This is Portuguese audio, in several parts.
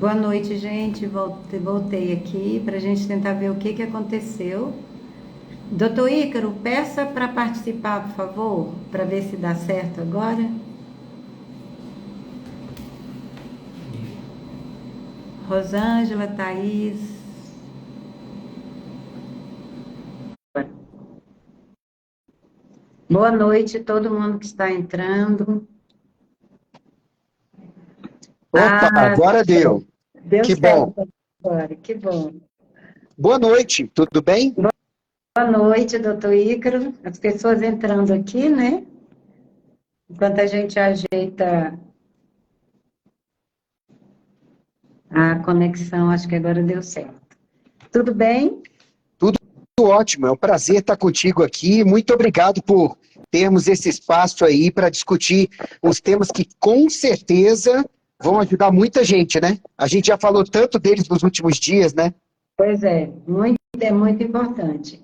Boa noite, gente. Voltei aqui para a gente tentar ver o que aconteceu. Doutor Ícaro, peça para participar, por favor, para ver se dá certo agora. Rosângela, Thaís. Boa noite, todo mundo que está entrando. Opa, agora deu. Deu Que bom. certo agora, que bom. Boa noite, tudo bem? Boa noite, doutor Ícaro. As pessoas entrando aqui, né? Enquanto a gente ajeita a conexão, acho que agora deu certo. Tudo bem? Tudo ótimo, é um prazer estar contigo aqui. Muito obrigado por termos esse espaço aí para discutir os temas que com certeza vão ajudar muita gente, né? A gente já falou tanto deles nos últimos dias, né? Pois é muito importante.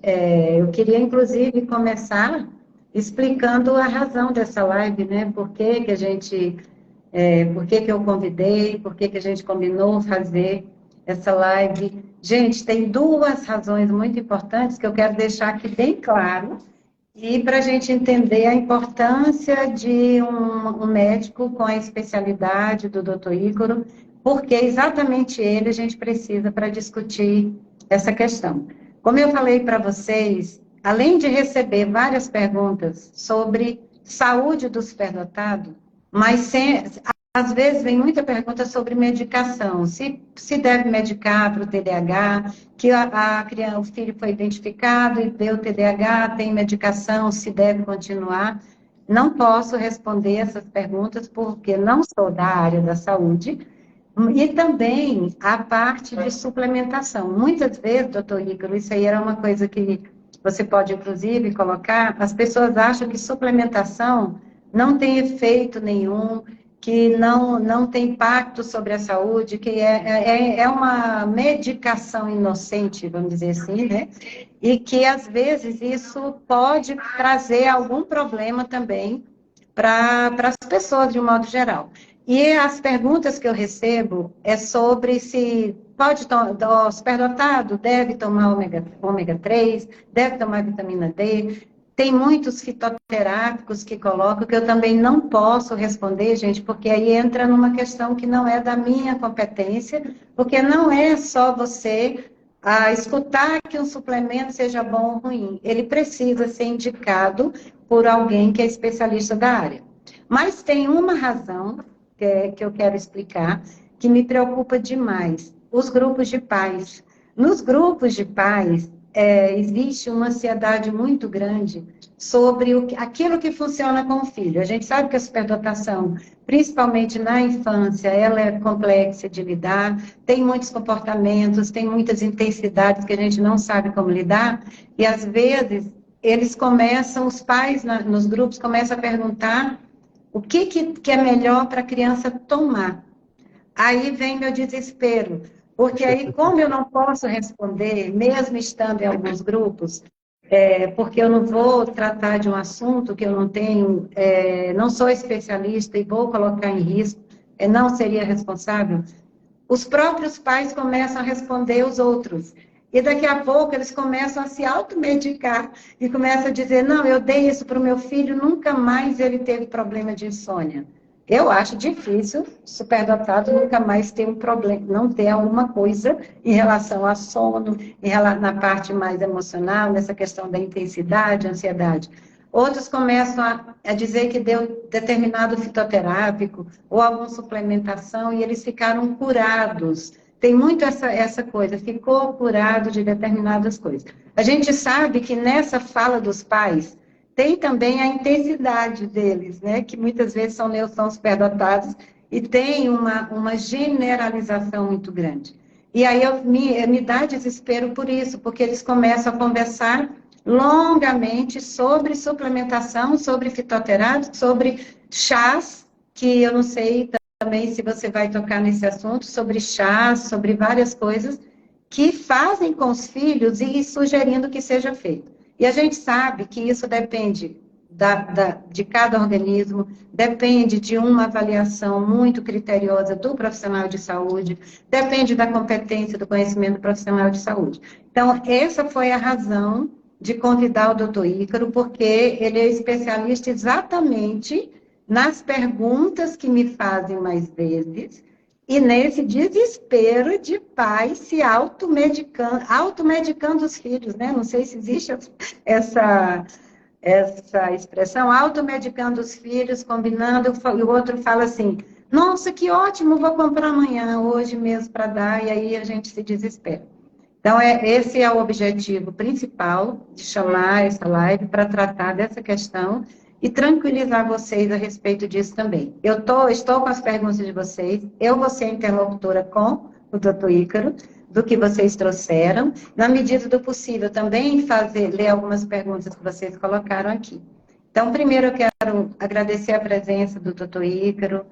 Eu queria, inclusive, começar explicando a razão dessa live, né? Por que que eu convidei, por que que a gente combinou fazer essa live. Gente, tem duas razões muito importantes que eu quero deixar aqui bem claro, e para a gente entender a importância de um médico com a especialidade do Dr. Ícaro, porque exatamente ele a gente precisa para discutir essa questão. Como eu falei para vocês, além de receber várias perguntas sobre saúde do superdotado, às vezes vem muita pergunta sobre medicação, se deve medicar para o TDAH, que o filho foi identificado e deu TDAH, tem medicação, se deve continuar. Não posso responder essas perguntas porque não sou da área da saúde. E também a parte de suplementação. Muitas vezes, doutor Ícaro, isso aí era uma coisa que você pode, inclusive, colocar, as pessoas acham que suplementação não tem efeito nenhum, que não tem impacto sobre a saúde, que é uma medicação inocente, vamos dizer assim, né? E que, às vezes, isso pode trazer algum problema também para as pessoas, de um modo geral. E as perguntas que eu recebo é sobre se pode tomar, o superdotado deve tomar ômega 3, deve tomar vitamina D. Tem muitos fitoterápicos que colocam, que eu também não posso responder, gente, porque aí entra numa questão que não é da minha competência, porque não é só você escutar que um suplemento seja bom ou ruim. Ele precisa ser indicado por alguém que é especialista da área. Mas tem uma razão que eu quero explicar, que me preocupa demais, os grupos de pais. Nos grupos de pais, existe uma ansiedade muito grande sobre aquilo que funciona com o filho. A gente sabe que a superdotação, principalmente na infância, ela é complexa de lidar, tem muitos comportamentos, tem muitas intensidades que a gente não sabe como lidar, e às vezes os pais nos grupos começam a perguntar o que é melhor para a criança tomar. Aí vem meu desespero, porque aí, como eu não posso responder, mesmo estando em alguns grupos, porque eu não vou tratar de um assunto que eu não tenho, não sou especialista e vou colocar em risco, não seria responsável, os próprios pais começam a responder os outros. E daqui a pouco eles começam a se automedicar e começam a dizer, não, eu dei isso para o meu filho, nunca mais ele teve problema de insônia. Eu acho difícil, superdotado, nunca mais ter um problema, não ter alguma coisa em relação a sono, na parte mais emocional, nessa questão da intensidade, ansiedade. Outros começam a dizer que deu determinado fitoterápico ou alguma suplementação e eles ficaram curados. Tem muito essa coisa, ficou curado de determinadas coisas. A gente sabe que nessa fala dos pais tem também a intensidade deles, né? Que muitas vezes são superdotados e tem uma generalização muito grande. E aí me dá desespero por isso, porque eles começam a conversar longamente sobre suplementação, sobre fitoterápico, sobre chás, que eu não sei também se você vai tocar nesse assunto, sobre chás, sobre várias coisas que fazem com os filhos e sugerindo que seja feito. E a gente sabe que isso depende de cada organismo, depende de uma avaliação muito criteriosa do profissional de saúde, depende da competência, do conhecimento do profissional de saúde. Então, essa foi a razão de convidar o doutor Ícaro, porque ele é especialista exatamente nas perguntas que me fazem mais vezes, e nesse desespero de pais se automedicando os filhos, né? Não sei se existe essa expressão, automedicando os filhos, combinando, e o outro fala assim, nossa, que ótimo, vou comprar amanhã, hoje mesmo para dar, e aí a gente se desespera. Então, esse é o objetivo principal de chamar essa live para tratar dessa questão e tranquilizar vocês a respeito disso também. Estou com as perguntas de vocês, eu vou ser interlocutora com o doutor Ícaro, do que vocês trouxeram, na medida do possível também ler algumas perguntas que vocês colocaram aqui. Então, primeiro eu quero agradecer a presença do doutor Ícaro,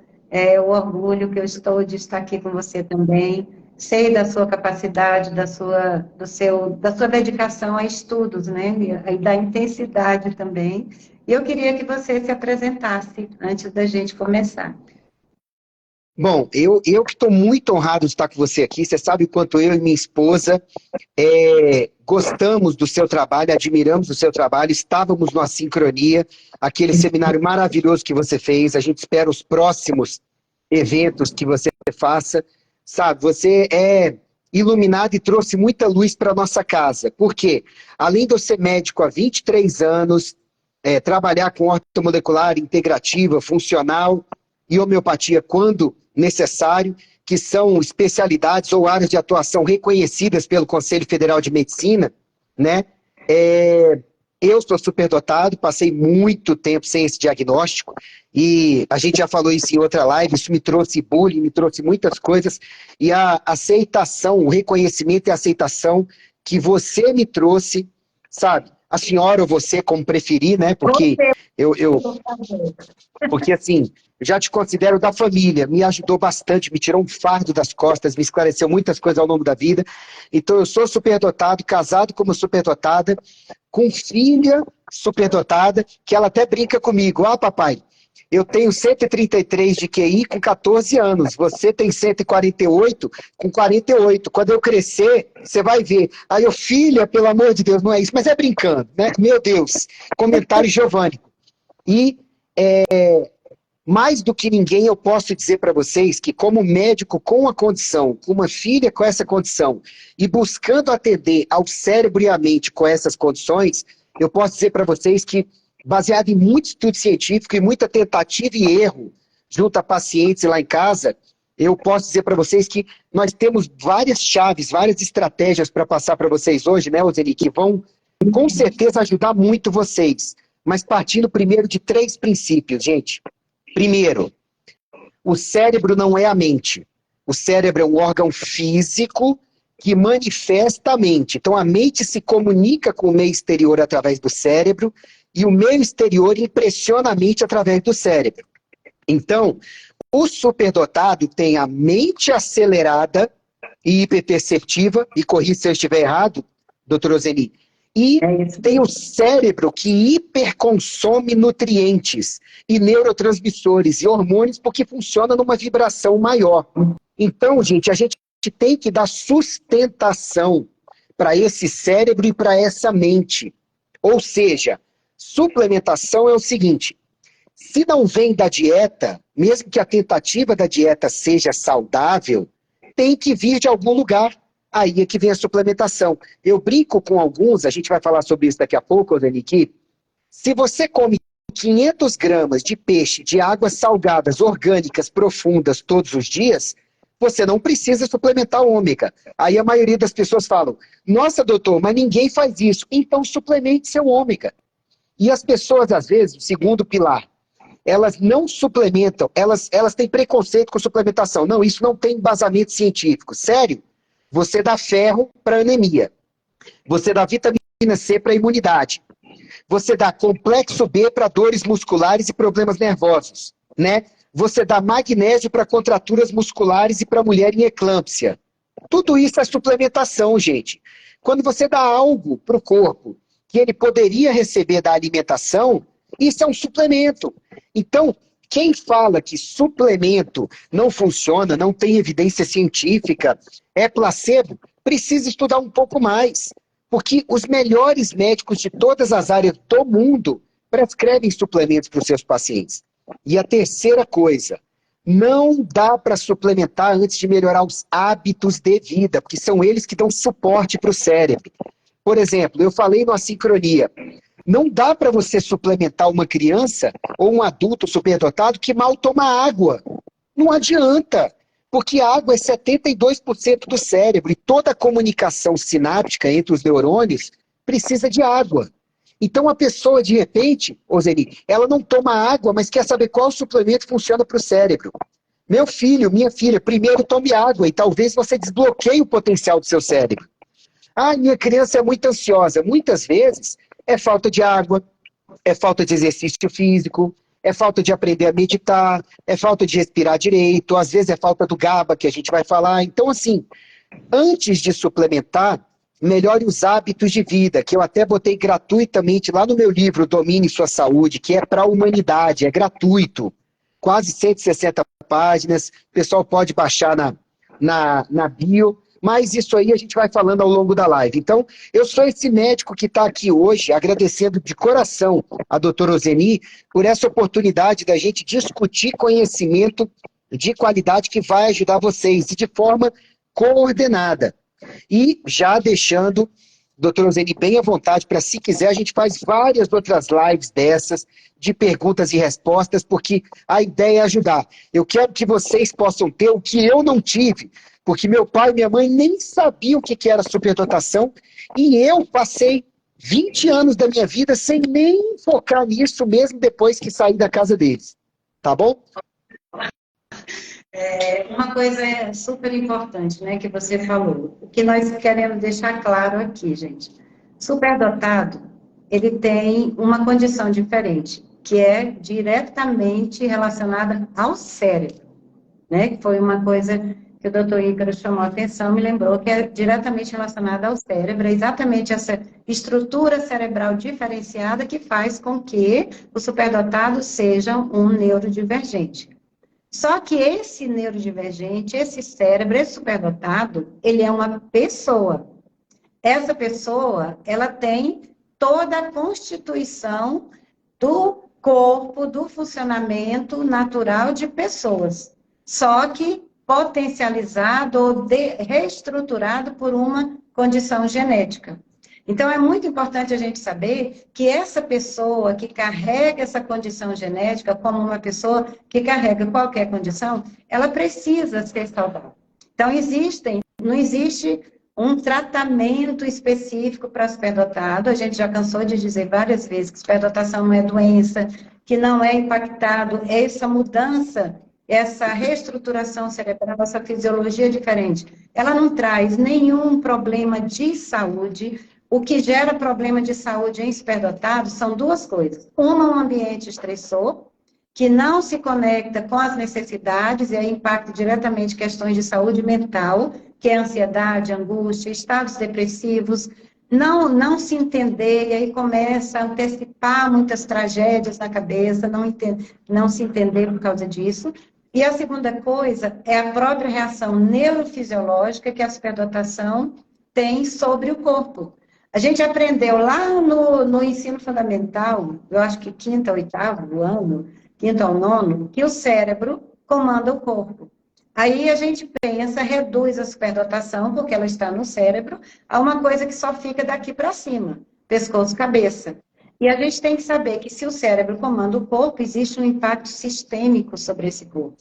o orgulho que eu estou de estar aqui com você também, sei da sua capacidade, da sua dedicação a estudos, né, e da intensidade também. E eu queria que você se apresentasse antes da gente começar. Bom, eu que estou muito honrado de estar com você aqui. Você sabe o quanto eu e minha esposa gostamos do seu trabalho, admiramos o seu trabalho, estávamos numa sincronia, aquele seminário maravilhoso que você fez. A gente espera os próximos eventos que você faça. Sabe, você é iluminado e trouxe muita luz para a nossa casa. Por quê? Além de eu ser médico há 23 anos, trabalhar com ortomolecular, integrativa, funcional e homeopatia quando necessário, que são especialidades ou áreas de atuação reconhecidas pelo Conselho Federal de Medicina, né? Eu sou superdotado, passei muito tempo sem esse diagnóstico, e a gente já falou isso em outra live, isso me trouxe bullying, me trouxe muitas coisas, e a aceitação, o reconhecimento e a aceitação que você me trouxe, sabe? A senhora ou você, como preferir, né? Porque porque assim, já te considero da família, me ajudou bastante, me tirou um fardo das costas, me esclareceu muitas coisas ao longo da vida. Então eu sou superdotado, casado como superdotada, com filha superdotada, que ela até brinca comigo. Ah, papai, eu tenho 133 de QI com 14 anos, você tem 148 com 48. Quando eu crescer, você vai ver. Aí eu, filha, pelo amor de Deus, não é isso, mas é brincando, né? Meu Deus, comentário Giovanni. E mais do que ninguém, eu posso dizer para vocês que, como médico com a condição, com uma filha com essa condição, e buscando atender ao cérebro e à mente com essas condições, eu posso dizer para vocês que, baseado em muito estudo científico e muita tentativa e erro junto a pacientes lá em casa, eu posso dizer para vocês que nós temos várias chaves, várias estratégias para passar para vocês hoje, né, Roseli, que vão, com certeza, ajudar muito vocês. Mas partindo primeiro de 3 princípios, gente. Primeiro, o cérebro não é a mente. O cérebro é um órgão físico que manifesta a mente. Então, a mente se comunica com o meio exterior através do cérebro e o meio exterior impressiona a mente através do cérebro. Então, o superdotado tem a mente acelerada e hiperperceptiva, e corrija se eu estiver errado, doutor Ozeni, e tem o cérebro que hiperconsome nutrientes e neurotransmissores e hormônios porque funciona numa vibração maior. Então, gente, a gente tem que dar sustentação para esse cérebro e para essa mente. Ou seja, suplementação é o seguinte, se não vem da dieta, mesmo que a tentativa da dieta seja saudável, tem que vir de algum lugar. Aí é que vem a suplementação. Eu brinco com alguns, a gente vai falar sobre isso daqui a pouco, Dani, que se você come 500 gramas de peixe, de águas salgadas, orgânicas, profundas, todos os dias, você não precisa suplementar ômega. Aí a maioria das pessoas falam, nossa, doutor, mas ninguém faz isso. Então suplemente seu ômega. E as pessoas, às vezes, o segundo pilar, elas não suplementam, elas têm preconceito com suplementação. Não, isso não tem embasamento científico. Sério? Você dá ferro para anemia. Você dá vitamina C para imunidade. Você dá complexo B para dores musculares e problemas nervosos, né? Você dá magnésio para contraturas musculares e para mulher em eclâmpsia. Tudo isso é suplementação, gente. Quando você dá algo para o corpo que ele poderia receber da alimentação, Isso é um suplemento. Então, quem fala que suplemento não funciona, não tem evidência científica, é placebo, precisa estudar um pouco mais. Porque os melhores médicos de todas as áreas do mundo prescrevem suplementos para os seus pacientes. E a terceira coisa, não dá para suplementar antes de melhorar os hábitos de vida, porque são eles que dão suporte para o cérebro. Por exemplo, eu falei no Assincronia, não dá para você suplementar uma criança ou um adulto superdotado que mal toma água. Não adianta, porque a água é 72% do cérebro e toda a comunicação sináptica entre os neurônios precisa de água. Então a pessoa, de repente, ô Zeni, ela não toma água, mas quer saber qual suplemento funciona para o cérebro. Meu filho, minha filha, primeiro tome água e talvez você desbloqueie o potencial do seu cérebro. Ah, minha criança é muito ansiosa. Muitas vezes é falta de água, é falta de exercício físico, é falta de aprender a meditar, é falta de respirar direito, às vezes é falta do GABA, que a gente vai falar. Então, assim, antes de suplementar, melhore os hábitos de vida, que eu até botei gratuitamente lá no meu livro Domine Sua Saúde, que é para a humanidade, é gratuito. Quase 160 páginas, o pessoal pode baixar na bio, mas isso aí a gente vai falando ao longo da live. Então, eu sou esse médico que está aqui hoje, agradecendo de coração a doutora Ozeni por essa oportunidade da gente discutir conhecimento de qualidade que vai ajudar vocês, e de forma coordenada. E já deixando, doutora Ozeni, bem à vontade, para se quiser, a gente faz várias outras lives dessas, de perguntas e respostas, porque a ideia é ajudar. Eu quero que vocês possam ter o que eu não tive, porque meu pai e minha mãe nem sabiam o que era superdotação, e eu passei 20 anos da minha vida sem nem focar nisso, mesmo depois que saí da casa deles. Tá bom? Uma coisa é super importante, né, que você falou. O que nós queremos deixar claro aqui, gente. Superdotado, ele tem uma condição diferente, que é diretamente relacionada ao cérebro, né? Que foi uma coisa que o doutor Ícaro chamou a atenção, me lembrou que é diretamente relacionada ao cérebro, é exatamente essa estrutura cerebral diferenciada que faz com que o superdotado seja um neurodivergente. Só que esse neurodivergente, esse cérebro, esse superdotado, ele é uma pessoa. Essa pessoa, ela tem toda a constituição do corpo, do funcionamento natural de pessoas. Só que potencializado ou reestruturado por uma condição genética. Então, é muito importante a gente saber que essa pessoa que carrega essa condição genética, como uma pessoa que carrega qualquer condição, ela precisa ser saudável. Então, não existe um tratamento específico para superdotado. A gente já cansou de dizer várias vezes que superdotação não é doença, que não é impactado essa mudança, essa reestruturação cerebral, essa fisiologia diferente. Ela não traz nenhum problema de saúde. O que gera problema de saúde em superdotado são duas coisas. Uma, um ambiente estressor, que não se conecta com as necessidades e aí impacta diretamente questões de saúde mental, que é ansiedade, angústia, estados depressivos, não se entender, e aí começa a antecipar muitas tragédias na cabeça, não se entender por causa disso. E a segunda coisa é a própria reação neurofisiológica que a superdotação tem sobre o corpo. A gente aprendeu lá no ensino fundamental, eu acho que quinto, oitavo ano, quinto ao nono, que o cérebro comanda o corpo. Aí a gente pensa, reduz a superdotação, porque ela está no cérebro, a uma coisa que só fica daqui para cima, pescoço, cabeça. E a gente tem que saber que se o cérebro comanda o corpo, existe um impacto sistêmico sobre esse corpo.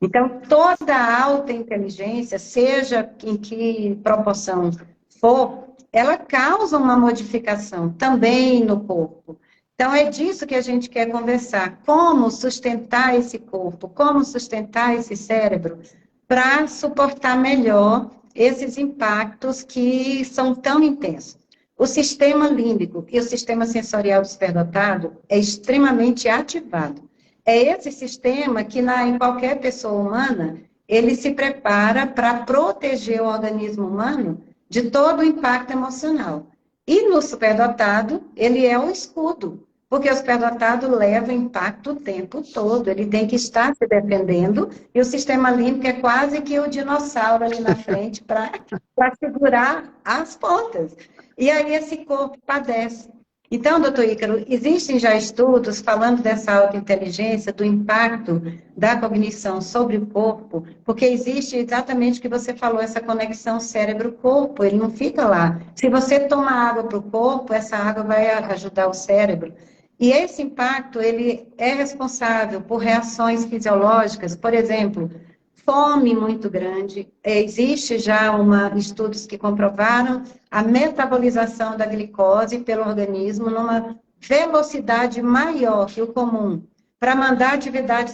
Então, toda a alta inteligência, seja em que proporção for, ela causa uma modificação também no corpo. Então, é disso que a gente quer conversar. Como sustentar esse corpo, como sustentar esse cérebro para suportar melhor esses impactos que são tão intensos. O sistema límbico e o sistema sensorial do superdotado é extremamente ativado. É esse sistema que, em qualquer pessoa humana, ele se prepara para proteger o organismo humano de todo o impacto emocional. E no superdotado, ele é um escudo, Porque o superdotado leva impacto o tempo todo, ele tem que estar se defendendo, e o sistema límbico é quase que o dinossauro ali na frente para segurar as pontas. E aí esse corpo padece. Então, doutor Ícaro, existem já estudos falando dessa autointeligência, do impacto da cognição sobre o corpo, porque existe exatamente o que você falou, essa conexão cérebro-corpo, ele não fica lá. Se você toma água para o corpo, essa água vai ajudar o cérebro. E esse impacto, ele é responsável por reações fisiológicas, por exemplo, fome muito grande. Existe já estudos que comprovaram a metabolização da glicose pelo organismo numa velocidade maior que o comum, para mandar atividade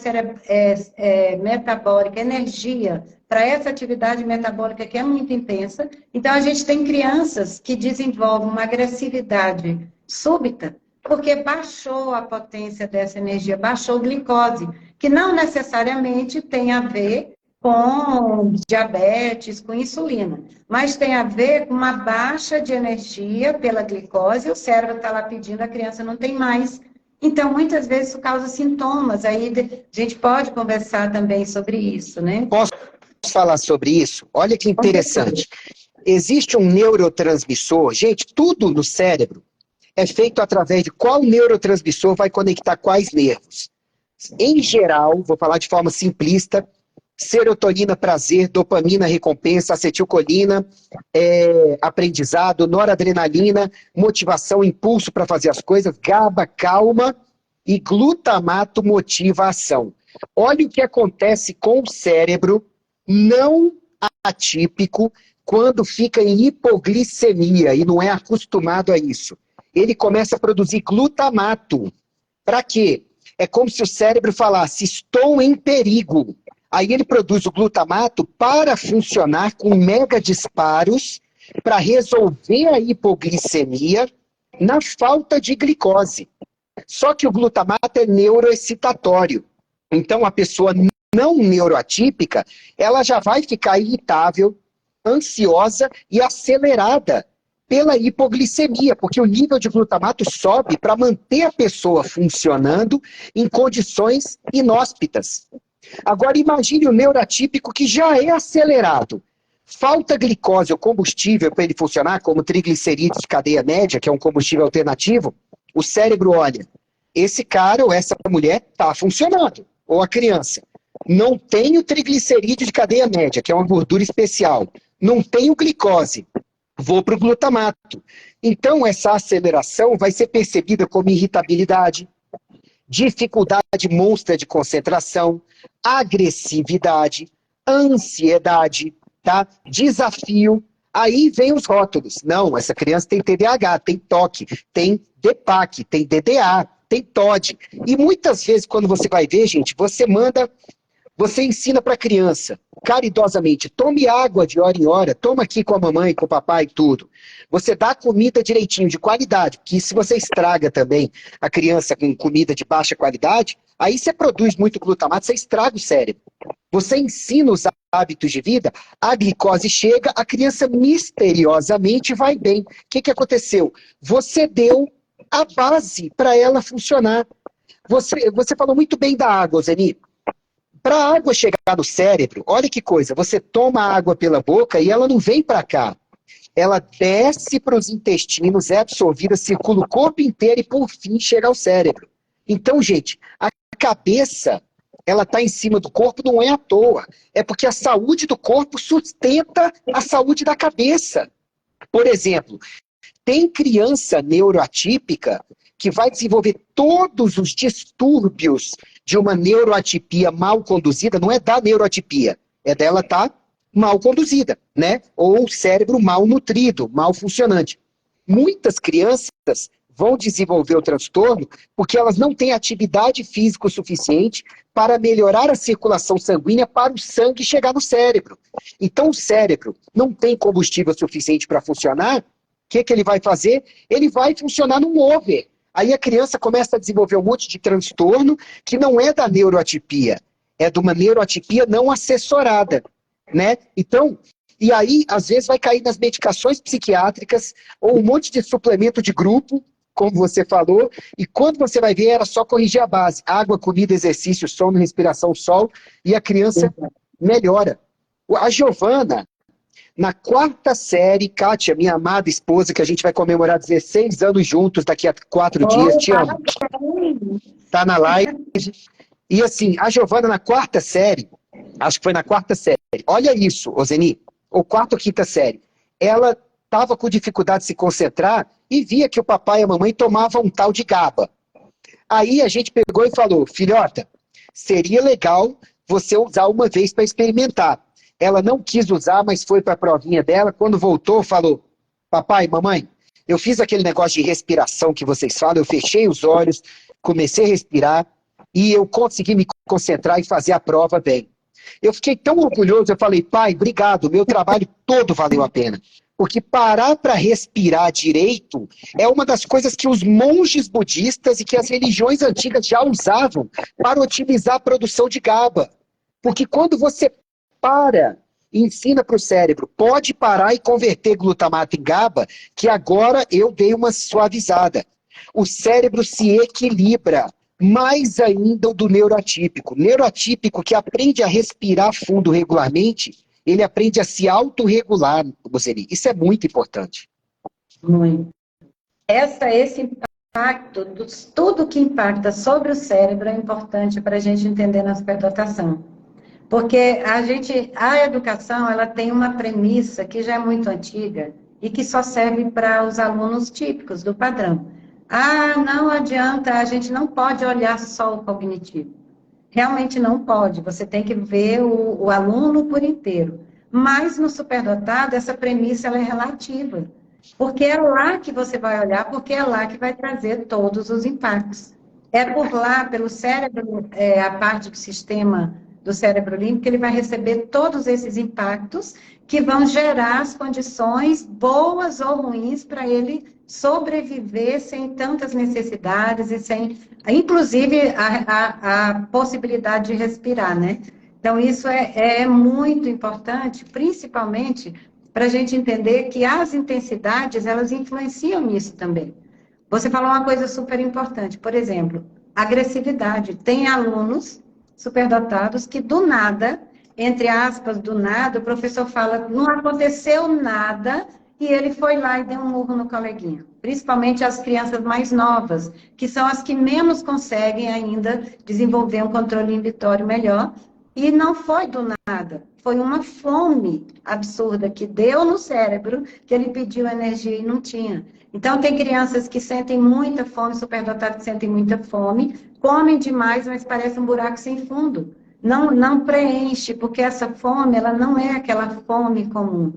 metabólica, energia, para essa atividade metabólica que é muito intensa. Então, a gente tem crianças que desenvolvem uma agressividade súbita, porque baixou a potência dessa energia, baixou glicose, que não necessariamente tem a ver com diabetes, com insulina, mas tem a ver com uma baixa de energia pela glicose, o cérebro está lá pedindo, a criança não tem mais. Então, muitas vezes isso causa sintomas, aí a gente pode conversar também sobre isso, né? Posso falar sobre isso? Olha que interessante. Existe um neurotransmissor, gente, tudo no cérebro é feito através de qual neurotransmissor vai conectar quais nervos. Em geral, vou falar de forma simplista, serotonina, prazer, dopamina, recompensa, acetilcolina, aprendizado, noradrenalina, motivação, impulso para fazer as coisas, GABA, calma, e glutamato, motiva a ação. Olha o que acontece com o cérebro não atípico quando fica em hipoglicemia e não é acostumado a isso. Ele começa a produzir glutamato. Para quê? É como se o cérebro falasse, estou em perigo. Aí ele produz o glutamato para funcionar com mega disparos para resolver a hipoglicemia na falta de glicose. Só que o glutamato é neuroexcitatório. Então a pessoa não neuroatípica, ela já vai ficar irritável, ansiosa e acelerada pela hipoglicemia, porque o nível de glutamato sobe para manter a pessoa funcionando em condições inóspitas. Agora imagine o neuroatípico que já é acelerado. Falta glicose ou combustível para ele funcionar, como triglicerídeos de cadeia média, que é um combustível alternativo. O cérebro olha, esse cara ou essa mulher está funcionando, ou a criança. Não tem o triglicerídeo de cadeia média, que é uma gordura especial. Não tem o glicose. Vou para o glutamato. Então, essa aceleração vai ser percebida como irritabilidade, dificuldade monstra de concentração, agressividade, ansiedade, tá? Desafio. Aí vem os rótulos. Não, essa criança tem TDAH, tem TOC, tem DPAC, tem DDA, tem TOD. E muitas vezes, quando você vai ver, gente, você ensina para a criança, caridosamente, tome água de hora em hora, toma aqui com a mamãe, com o papai e tudo. Você dá comida direitinho, de qualidade, porque se você estraga também a criança com comida de baixa qualidade, aí você produz muito glutamato, você estraga o cérebro. Você ensina os hábitos de vida, a glicose chega, a criança misteriosamente vai bem. O que aconteceu? Você deu a base para ela funcionar. Você falou muito bem da água, Zeni. Para a água chegar no cérebro, olha que coisa, você toma a água pela boca e ela não vem para cá. Ela desce para os intestinos, é absorvida, circula o corpo inteiro e, por fim, chega ao cérebro. Então, gente, a cabeça, ela está em cima do corpo, não é à toa. É porque a saúde do corpo sustenta a saúde da cabeça. Por exemplo, tem criança neuroatípica que vai desenvolver todos os distúrbios de uma neuroatipia mal conduzida, não é da neuroatipia, é dela estar mal conduzida, né? Ou o cérebro mal nutrido, mal funcionante. Muitas crianças vão desenvolver o transtorno porque elas não têm atividade física o suficiente para melhorar a circulação sanguínea para o sangue chegar no cérebro. Então o cérebro não tem combustível suficiente para funcionar, o que ele vai fazer? Ele vai funcionar num over. Aí a criança começa a desenvolver um monte de transtorno que não é da neuroatipia, é de uma neuroatipia não assessorada, né? Então, e aí às vezes vai cair nas medicações psiquiátricas ou um monte de suplemento de grupo como você falou, e quando você vai ver, era só corrigir a base. Água, comida, exercício, sono, respiração, sol, e a criança melhora. A Giovana, na quarta série, Kátia, minha amada esposa, que a gente vai comemorar 16 anos juntos daqui a 4 dias, Oh, te amo. Tá na live. E assim, a Giovana na quarta série, acho que foi na quarta série, olha isso, Ozeni, ou quarta ou quinta série, ela estava com dificuldade de se concentrar e via que o papai e a mamãe tomavam um tal de GABA. Aí a gente pegou e falou, filhota, seria legal você usar uma vez para experimentar. Ela não quis usar, mas foi para a provinha dela, quando voltou falou, papai, mamãe, eu fiz aquele negócio de respiração que vocês falam, eu fechei os olhos, comecei a respirar, e eu consegui me concentrar e fazer a prova bem. Eu fiquei tão orgulhoso, eu falei, pai, obrigado, meu trabalho todo valeu a pena. Porque parar para respirar direito é uma das coisas que os monges budistas e que as religiões antigas já usavam para otimizar a produção de GABA. Porque quando você para e ensina para o cérebro, pode parar e converter glutamato em GABA, que agora eu dei uma suavizada. O cérebro se equilibra. Mais ainda o do neuroatípico. Neuroatípico que aprende a respirar fundo regularmente, ele aprende a se autorregular, Bozeri. Isso é muito importante. Muito. Esse impacto, tudo que impacta sobre o cérebro é importante para a gente entender na superdotação. Porque a educação, ela tem uma premissa que já é muito antiga e que só serve para os alunos típicos do padrão. Não adianta, a gente não pode olhar só o cognitivo. Realmente não pode, você tem que ver o aluno por inteiro. Mas no superdotado, essa premissa ela é relativa. Porque é lá que você vai olhar, porque é lá que vai trazer todos os impactos. É por lá, pelo cérebro, a parte do sistema do cérebro límbico, que ele vai receber todos esses impactos que vão gerar as condições boas ou ruins para ele sobreviver sem tantas necessidades e sem, inclusive, a possibilidade de respirar, né? Então, isso é muito importante, principalmente para a gente entender que as intensidades, elas influenciam nisso também. Você falou uma coisa super importante, por exemplo, agressividade. Tem alunos superdotados que do nada, entre aspas, do nada, o professor fala, não aconteceu nada, e ele foi lá e deu um murro no coleguinha. Principalmente as crianças mais novas, que são as que menos conseguem ainda desenvolver um controle inibitório melhor. E não foi do nada, foi uma fome absurda que deu no cérebro, que ele pediu energia e não tinha. Então, tem crianças que sentem muita fome, superdotados que sentem muita fome, comem demais, mas parece um buraco sem fundo. Não preenche, porque essa fome, ela não é aquela fome comum,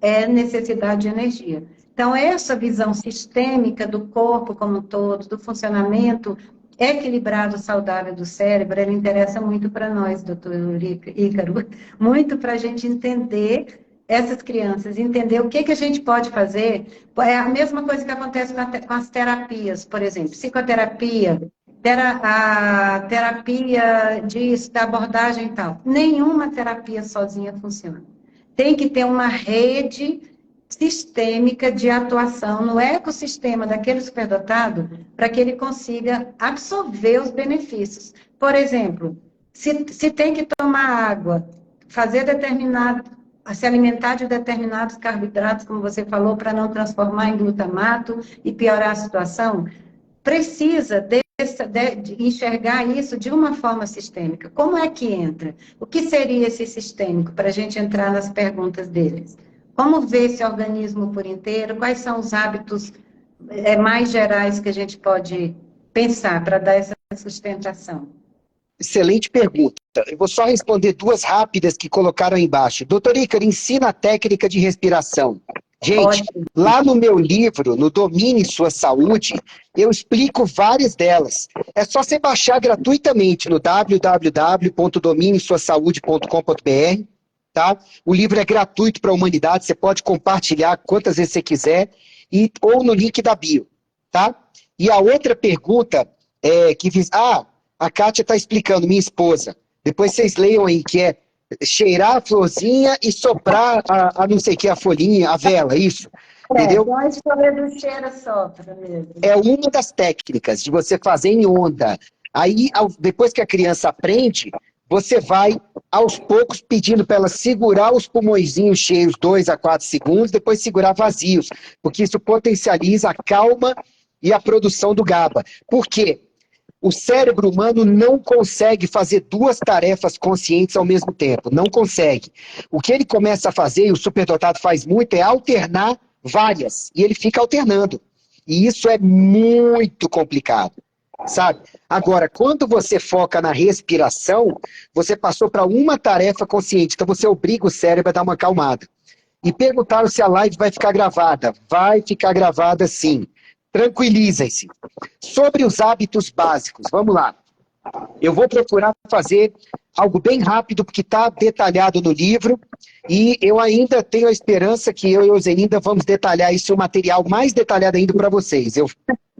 é necessidade de energia. Então, essa visão sistêmica do corpo como um todo, do funcionamento equilibrado, saudável do cérebro, ele interessa muito para nós, doutor Ícaro, muito para a gente entender essas crianças, entender o que a gente pode fazer. É a mesma coisa que acontece com as terapias, por exemplo, psicoterapia, a terapia da abordagem e tal. Nenhuma terapia sozinha funciona. Tem que ter uma rede sistêmica de atuação no ecossistema daquele superdotado para que ele consiga absorver os benefícios. Por exemplo, se tem que tomar água, se alimentar de determinados carboidratos, como você falou, para não transformar em glutamato e piorar a situação, precisa de enxergar isso de uma forma sistêmica. Como é que entra? O que seria esse sistêmico, para a gente entrar nas perguntas deles? Como ver esse organismo por inteiro? Quais são os hábitos mais gerais que a gente pode pensar para dar essa sustentação? Excelente pergunta. Eu vou só responder duas rápidas que colocaram aí embaixo. Doutor Ícaro, ensina a técnica de respiração. Gente, lá no meu livro, no Domine Sua Saúde, eu explico várias delas. É só você baixar gratuitamente no www.dominesuasaude.com.br. Tá? O livro é gratuito para a humanidade, você pode compartilhar quantas vezes você quiser, ou no link da bio. Tá? E a outra pergunta que fiz... a Kátia está explicando, minha esposa. Depois vocês leiam aí, que é cheirar a florzinha e soprar a não sei o que, a folhinha, a vela, isso. entendeu? Então a história do cheiro sopra mesmo. É uma das técnicas de você fazer em onda. Aí, depois que a criança aprende, você vai, aos poucos, pedindo para ela segurar os pulmõezinhos cheios 2 a 4 segundos, depois segurar vazios, porque isso potencializa a calma e a produção do GABA. Por quê? O cérebro humano não consegue fazer duas tarefas conscientes ao mesmo tempo. Não consegue. O que ele começa a fazer, e o superdotado faz muito, é alternar várias. E ele fica alternando. E isso é muito complicado, sabe? Agora, quando você foca na respiração, você passou para uma tarefa consciente. Então você obriga o cérebro a dar uma acalmada. E perguntaram se a live vai ficar gravada. Vai ficar gravada, sim. Tranquilizem-se. Sobre os hábitos básicos, vamos lá. Eu vou procurar fazer algo bem rápido, porque está detalhado no livro, e eu ainda tenho a esperança que eu e o Zeninda vamos detalhar isso, um material mais detalhado ainda para vocês. Eu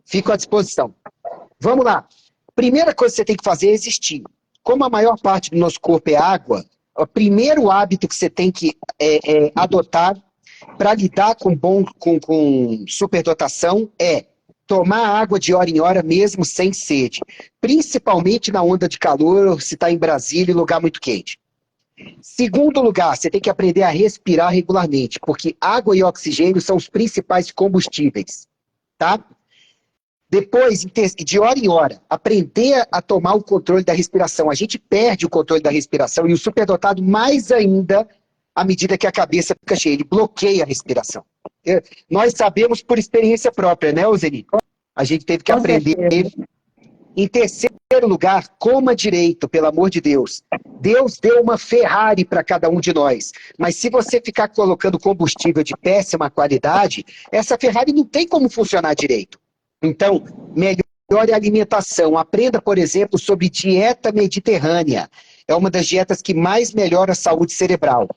fico à disposição. Vamos lá. Primeira coisa que você tem que fazer é existir. Como a maior parte do nosso corpo é água, o primeiro hábito que você tem que adotar para lidar com superdotação é tomar água de hora em hora mesmo sem sede. Principalmente na onda de calor, se está em Brasília, em lugar muito quente. Segundo lugar, você tem que aprender a respirar regularmente, porque água e oxigênio são os principais combustíveis, tá? Depois, de hora em hora, aprender a tomar o controle da respiração. A gente perde o controle da respiração e o superdotado mais ainda à medida que a cabeça fica cheia. Ele bloqueia a respiração. Nós sabemos por experiência própria, né, Zeni? A gente teve que aprender. Em terceiro lugar, coma direito, pelo amor de Deus. Deus deu uma Ferrari para cada um de nós. Mas se você ficar colocando combustível de péssima qualidade, essa Ferrari não tem como funcionar direito. Então, melhore a alimentação. Aprenda, por exemplo, sobre dieta mediterrânea. É uma das dietas que mais melhora a saúde cerebral.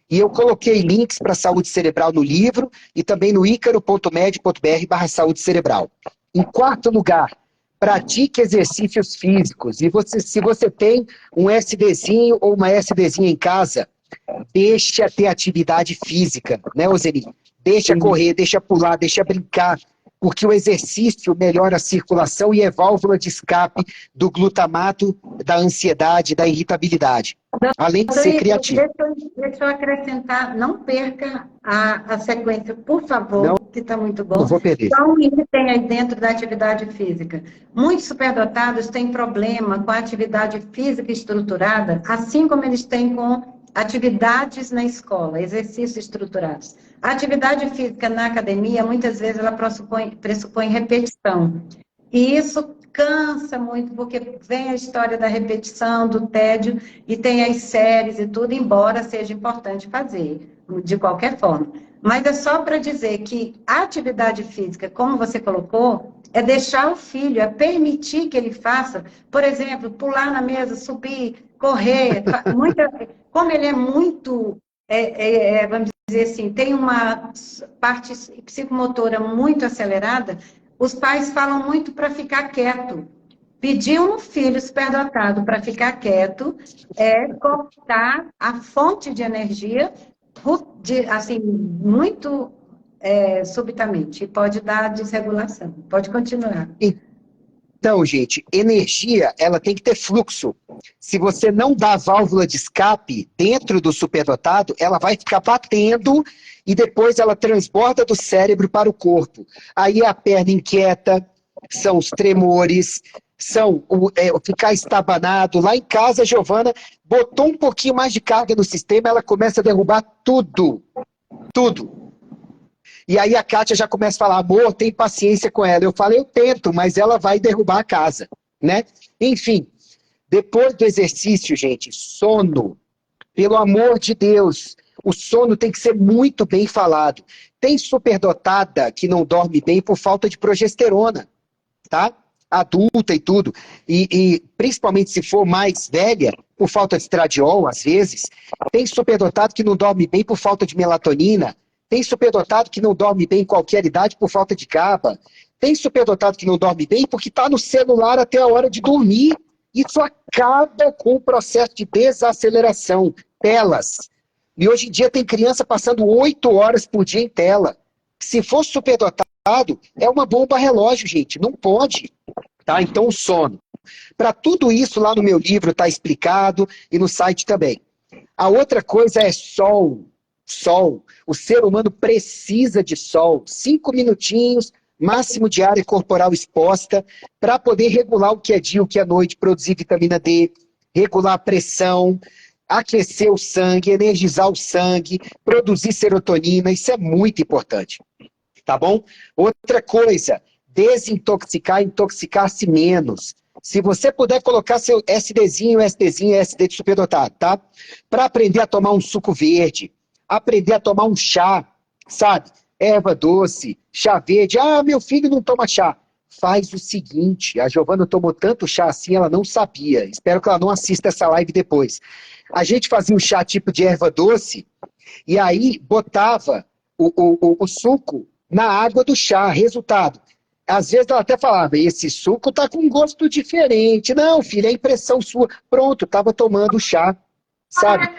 E eu coloquei links para saúde cerebral no livro e também no icaro.med.br/saúde cerebral. Em quarto lugar, pratique exercícios físicos. E se você tem um SDzinho ou uma SDzinha em casa, deixa ter atividade física, né, Ozeni? Deixa correr, deixa pular, deixa brincar. Porque o exercício melhora a circulação e é válvula de escape do glutamato, da ansiedade, da irritabilidade. Além de ser criativo. Deixa eu acrescentar, não perca a sequência, por favor, Não, que está muito bom. não vou perder. Só um item aí dentro da atividade física. Muitos superdotados têm problema com a atividade física estruturada, assim como eles têm com atividades na escola, exercícios estruturados. A atividade física na academia, muitas vezes, ela pressupõe repetição. E isso cansa muito, porque vem a história da repetição, do tédio, e tem as séries e tudo, embora seja importante fazer, de qualquer forma. Mas é só para dizer que a atividade física, como você colocou, é deixar o filho, é permitir que ele faça, por exemplo, pular na mesa, subir, correr, como ele é muito, vamos dizer assim, tem uma parte psicomotora muito acelerada, os pais falam muito para ficar quieto. Pedir um filho superdotado para ficar quieto é cortar a fonte de energia, assim, muito subitamente, e pode dar desregulação. Pode continuar. Então, gente, energia, ela tem que ter fluxo. Se você não dá válvula de escape dentro do superdotado, ela vai ficar batendo e depois ela transborda do cérebro para o corpo. Aí a perna inquieta, são os tremores, são ficar estabanado. Lá em casa, a Giovana botou um pouquinho mais de carga no sistema, ela começa a derrubar tudo. Tudo. E aí a Kátia já começa a falar, amor, tem paciência com ela. Eu falo, eu tento, mas ela vai derrubar a casa, né? Enfim, depois do exercício, gente, sono. Pelo amor de Deus, o sono tem que ser muito bem falado. Tem superdotada que não dorme bem por falta de progesterona, tá? Adulta e tudo. E principalmente se for mais velha, por falta de estradiol, às vezes. Tem superdotado que não dorme bem por falta de melatonina. Tem superdotado que não dorme bem em qualquer idade por falta de GABA. Tem superdotado que não dorme bem porque está no celular até a hora de dormir. Isso acaba com o processo de desaceleração. Telas. E hoje em dia tem criança passando 8 horas por dia em tela. Se for superdotado, é uma bomba relógio, gente. Não pode. Tá? Então, o sono. Para tudo isso, lá no meu livro está explicado e no site também. A outra coisa é sol. Sol. O ser humano precisa de sol. 5 minutinhos, máximo de área corporal exposta, para poder regular o que é dia, o que é noite, produzir vitamina D, regular a pressão, aquecer o sangue, energizar o sangue, produzir serotonina. Isso é muito importante. Tá bom? Outra coisa, desintoxicar, intoxicar-se menos. Se você puder colocar seu SDzinho, SD de superdotado, tá? Para aprender a tomar um suco verde, aprender a tomar um chá, sabe? Erva doce, chá verde. Ah, meu filho não toma chá. Faz o seguinte, a Giovana tomou tanto chá assim, ela não sabia. Espero que ela não assista essa live depois. A gente fazia um chá tipo de erva doce, e aí botava o suco na água do chá. Resultado, às vezes ela até falava, esse suco tá com um gosto diferente. Não, filha, é impressão sua. Pronto, estava tomando chá, sabe?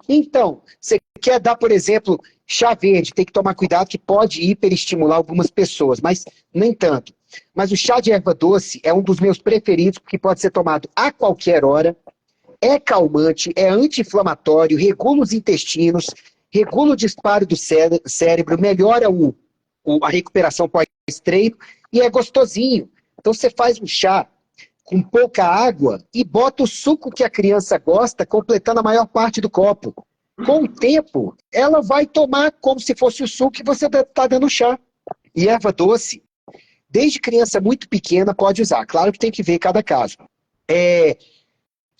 Então, você quer dar, por exemplo, chá verde, tem que tomar cuidado que pode hiperestimular algumas pessoas, mas nem tanto. Mas o chá de erva doce é um dos meus preferidos, porque pode ser tomado a qualquer hora, é calmante, é anti-inflamatório, regula os intestinos, regula o disparo do cérebro, melhora a recuperação pós-treino e é gostosinho. Então você faz um chá com pouca água e bota o suco que a criança gosta, completando a maior parte do copo. Com o tempo, ela vai tomar como se fosse o suco que você está dando chá. E erva doce, desde criança muito pequena, pode usar. Claro que tem que ver cada caso.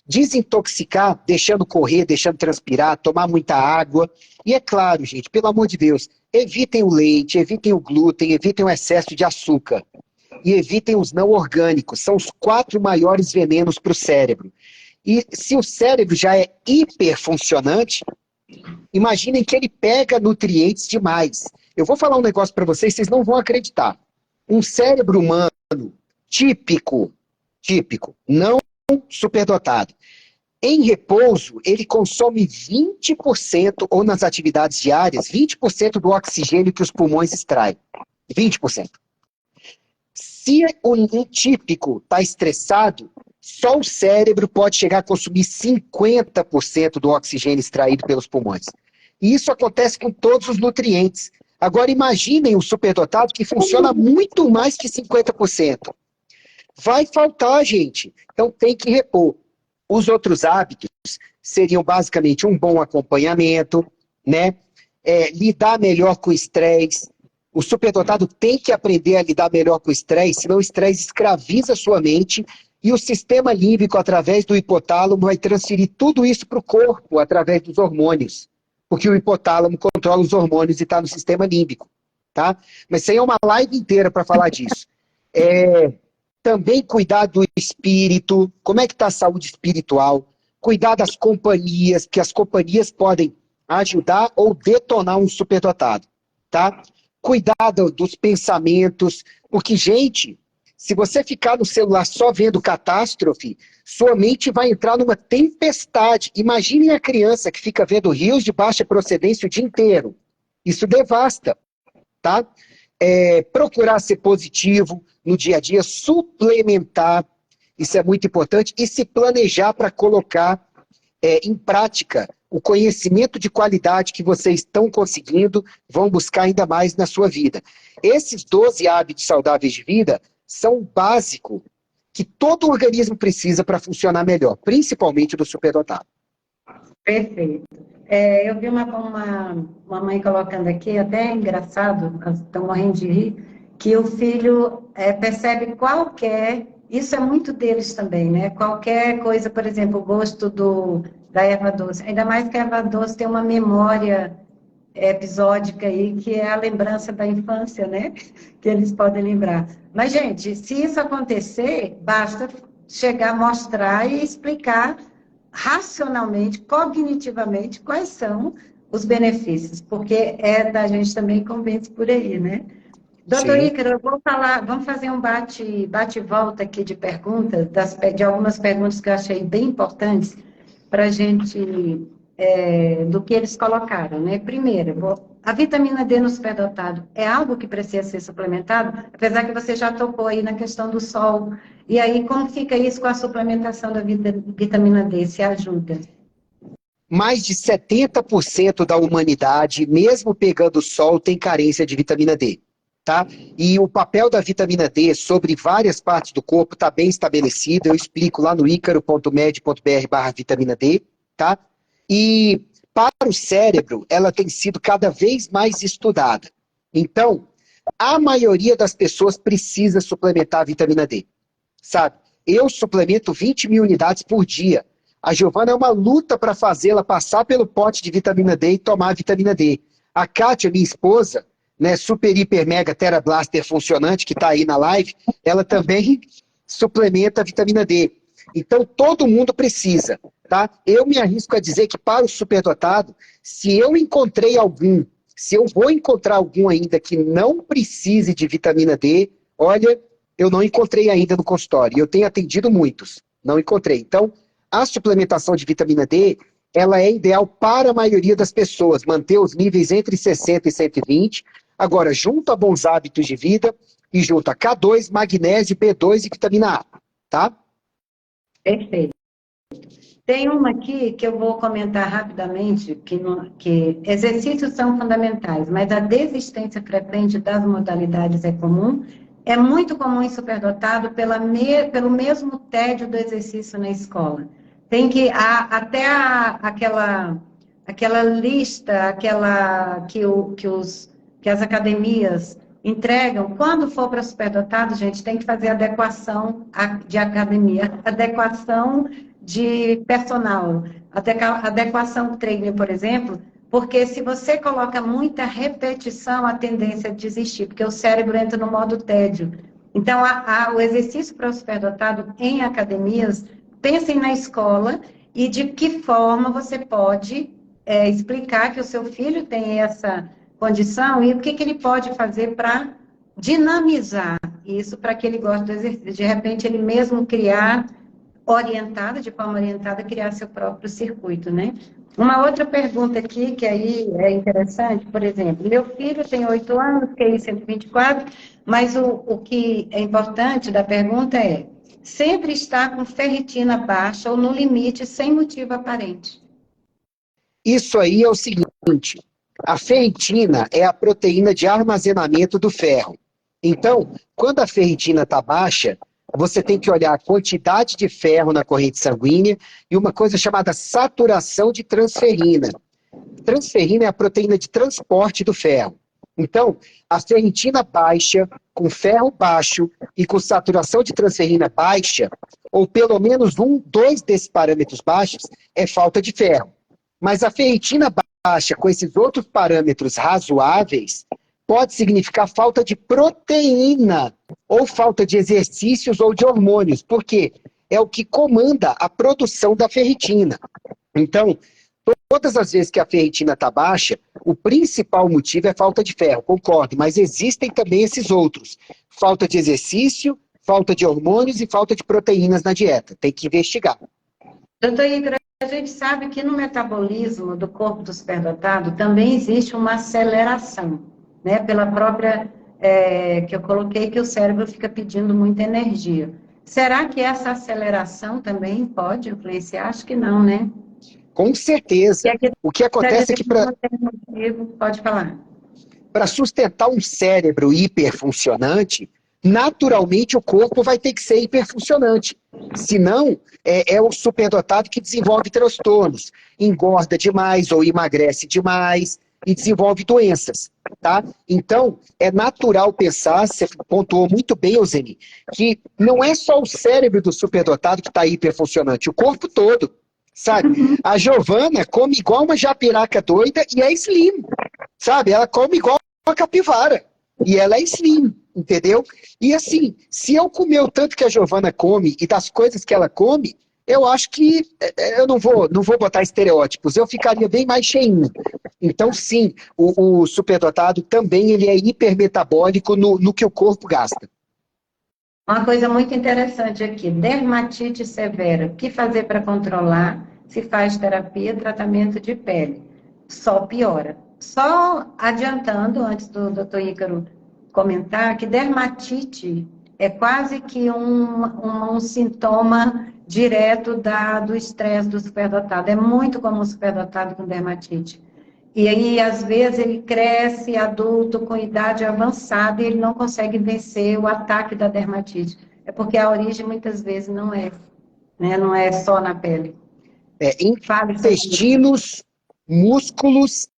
Desintoxicar, deixando correr, deixando transpirar, tomar muita água. E é claro, gente, pelo amor de Deus, evitem o leite, evitem o glúten, evitem o excesso de açúcar. E evitem os não orgânicos. São os 4 maiores venenos para o cérebro. E se o cérebro já é hiperfuncionante, imaginem que ele pega nutrientes demais. Eu vou falar um negócio para vocês, vocês não vão acreditar. Um cérebro humano típico, não superdotado, em repouso, ele consome 20%, ou nas atividades diárias, 20% do oxigênio que os pulmões extraem. 20%. Se um típico está estressado, só o cérebro pode chegar a consumir 50% do oxigênio extraído pelos pulmões. E isso acontece com todos os nutrientes. Agora imaginem o superdotado que funciona muito mais que 50%. Vai faltar, gente. Então tem que repor. Os outros hábitos seriam basicamente um bom acompanhamento, né? Lidar melhor com o estresse. O superdotado tem que aprender a lidar melhor com o estresse, senão o estresse escraviza a sua mente e o sistema límbico, através do hipotálamo, vai transferir tudo isso para o corpo, através dos hormônios. Porque o hipotálamo controla os hormônios e está no sistema límbico. Tá? Mas isso aí é uma live inteira para falar disso. Também cuidar do espírito, como é que está a saúde espiritual, cuidar das companhias, que as companhias podem ajudar ou detonar um superdotado, tá? Cuidar dos pensamentos, porque, gente, se você ficar no celular só vendo catástrofe, sua mente vai entrar numa tempestade. Imaginem a criança que fica vendo rios de baixa procedência o dia inteiro. Isso devasta, tá? Procurar ser positivo no dia a dia, suplementar, isso é muito importante, e se planejar para colocar em prática o conhecimento de qualidade que vocês estão conseguindo, vão buscar ainda mais na sua vida. Esses 12 hábitos saudáveis de vida são o básico que todo organismo precisa para funcionar melhor, principalmente do superdotado. Perfeito. Eu vi uma mãe colocando aqui, até é engraçado, estão morrendo de rir, que o filho percebe isso é muito deles também, né? Qualquer coisa, por exemplo, o gosto da erva doce, ainda mais que a erva doce tem uma memória episódica aí, que é a lembrança da infância, né? Que eles podem lembrar. Mas, gente, se isso acontecer, basta chegar, mostrar e explicar racionalmente, cognitivamente, quais são os benefícios, porque da gente também convence por aí, né? Doutor Ícaro, eu vou falar, vamos fazer um bate-volta aqui de perguntas, de algumas perguntas que eu achei bem importantes para a gente, do que eles colocaram, né? Primeiro, a vitamina D no superdotado é algo que precisa ser suplementado, apesar que você já tocou aí na questão do sol. E aí, como fica isso com a suplementação da vitamina D? Se ajuda? Mais de 70% da humanidade, mesmo pegando sol, tem carência de vitamina D. Tá? E o papel da vitamina D sobre várias partes do corpo está bem estabelecido. Eu explico lá no icaro.med.br/vitamina D. Tá? E para o cérebro, ela tem sido cada vez mais estudada. Então, a maioria das pessoas precisa suplementar a vitamina D. Sabe? Eu suplemento 20 mil unidades por dia. A Giovana é uma luta para fazê-la passar pelo pote de vitamina D e tomar a vitamina D. A Kátia, minha esposa, né, super, hiper, mega, tera blaster funcionante, que está aí na live, ela também suplementa a vitamina D. Então, todo mundo precisa, tá? Eu me arrisco a dizer que para o superdotado, se eu vou encontrar algum ainda que não precise de vitamina D, olha, eu não encontrei ainda no consultório. Eu tenho atendido muitos, não encontrei. Então, a suplementação de vitamina D, ela é ideal para a maioria das pessoas, manter os níveis entre 60 e 120. Agora, junto a bons hábitos de vida e junto a K2, magnésio, B2 e vitamina A, tá? Perfeito. Tem uma aqui que eu vou comentar rapidamente, que exercícios são fundamentais, mas a desistência frequente das modalidades é comum. É muito comum em superdotado pelo mesmo tédio do exercício na escola. Tem que, aquela lista, que as academias entregam, quando for para superdotado, gente, tem que fazer adequação de academia, adequação de personal, adequação treino, por exemplo, porque se você coloca muita repetição, a tendência é desistir, porque o cérebro entra no modo tédio. Então, o exercício para o superdotado em academias, pensem na escola e de que forma você pode explicar que o seu filho tem essa condição e o que ele pode fazer para dinamizar isso, para que ele goste do exercício. De repente, ele mesmo criar de forma orientada, criar seu próprio circuito, né? Uma outra pergunta aqui, que aí é interessante, por exemplo, meu filho tem 8 anos, QI 124, mas o que é importante da pergunta é, sempre está com ferritina baixa ou no limite, sem motivo aparente. Isso aí é o seguinte, a ferritina é a proteína de armazenamento do ferro. Então, quando a ferritina está baixa, você tem que olhar a quantidade de ferro na corrente sanguínea e uma coisa chamada saturação de transferrina. Transferrina é a proteína de transporte do ferro. Então, a ferritina baixa, com ferro baixo e com saturação de transferrina baixa, ou pelo menos 2 desses parâmetros baixos, é falta de ferro. Mas a ferritina baixa, com esses outros parâmetros razoáveis, pode significar falta de proteína, ou falta de exercícios ou de hormônios, porque é o que comanda a produção da ferritina. Então, todas as vezes que a ferritina está baixa, o principal motivo é falta de ferro, concordo, mas existem também esses outros. Falta de exercício, falta de hormônios e falta de proteínas na dieta. Tem que investigar. Doutor Igor, a gente sabe que no metabolismo do corpo do superdotado também existe uma aceleração, né? Pela própria, que eu coloquei, que o cérebro fica pedindo muita energia. Será que essa aceleração também pode influenciar? Acho que não, né? Com certeza. O que acontece é que pode falar. Para sustentar um cérebro hiperfuncionante, naturalmente o corpo vai ter que ser hiperfuncionante. Senão, é o superdotado que desenvolve transtornos, engorda demais ou emagrece demais e desenvolve doenças, tá? Então, é natural pensar, você pontuou muito bem, Euseni, que não é só o cérebro do superdotado que está hiperfuncionante, o corpo todo, sabe? A Giovana come igual uma japiraca doida e é slim, sabe? Ela come igual uma capivara e ela é slim, entendeu? E assim, se eu comer o tanto que a Giovana come e das coisas que ela come, eu acho que eu não vou botar estereótipos, eu ficaria bem mais cheinho. Então, sim, o superdotado também ele é hipermetabólico no que o corpo gasta. Uma coisa muito interessante aqui, dermatite severa, o que fazer para controlar? Se faz terapia, tratamento de pele, só piora. Só adiantando, antes do doutor Ícaro comentar, que dermatite é quase que um sintoma direto do estresse do superdotado. É muito comum o superdotado com dermatite. E aí, às vezes, ele cresce adulto com idade avançada e ele não consegue vencer o ataque da dermatite. É porque a origem, muitas vezes, não é, né? Não é só na pele. Fale sobre isso. Intestinos, músculos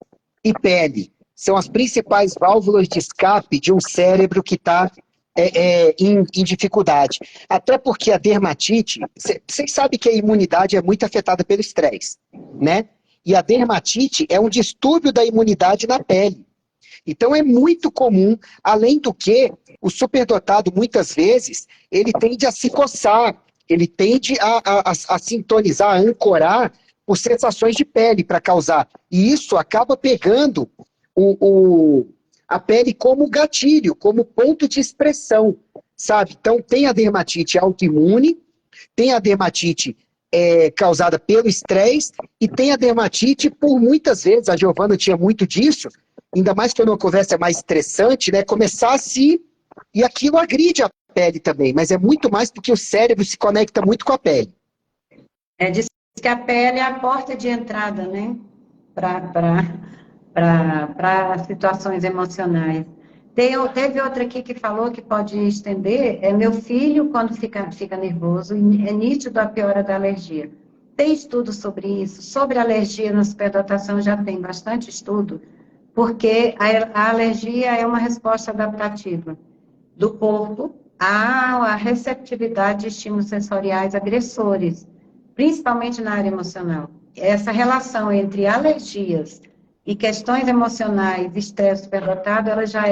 e pele são as principais válvulas de escape de um cérebro que está em dificuldade. Até porque a dermatite, vocês sabem que a imunidade é muito afetada pelo estresse, né? E a dermatite é um distúrbio da imunidade na pele. Então é muito comum, além do que, o superdotado, muitas vezes, ele tende a se coçar, ele tende a sintonizar, a ancorar por sensações de pele para causar. E isso acaba pegando a pele como gatilho, como ponto de expressão, sabe? Então tem a dermatite autoimune, tem a dermatite causada pelo estresse e tem a dermatite por muitas vezes, a Giovana tinha muito disso, ainda mais quando uma conversa é mais estressante, né? Começar a se... E aquilo agride a pele também, mas é muito mais porque o cérebro se conecta muito com a pele. Diz que a pele é a porta de entrada, né? Para situações emocionais. Teve outra aqui que falou que pode estender, meu filho, quando fica nervoso, é nítido a piora da alergia. Tem estudo sobre isso? Sobre alergia na superdotação já tem bastante estudo, porque a alergia é uma resposta adaptativa do corpo à receptividade de estímulos sensoriais agressores, principalmente na área emocional. Essa relação entre alergias e questões emocionais, estresse superdotado, ela já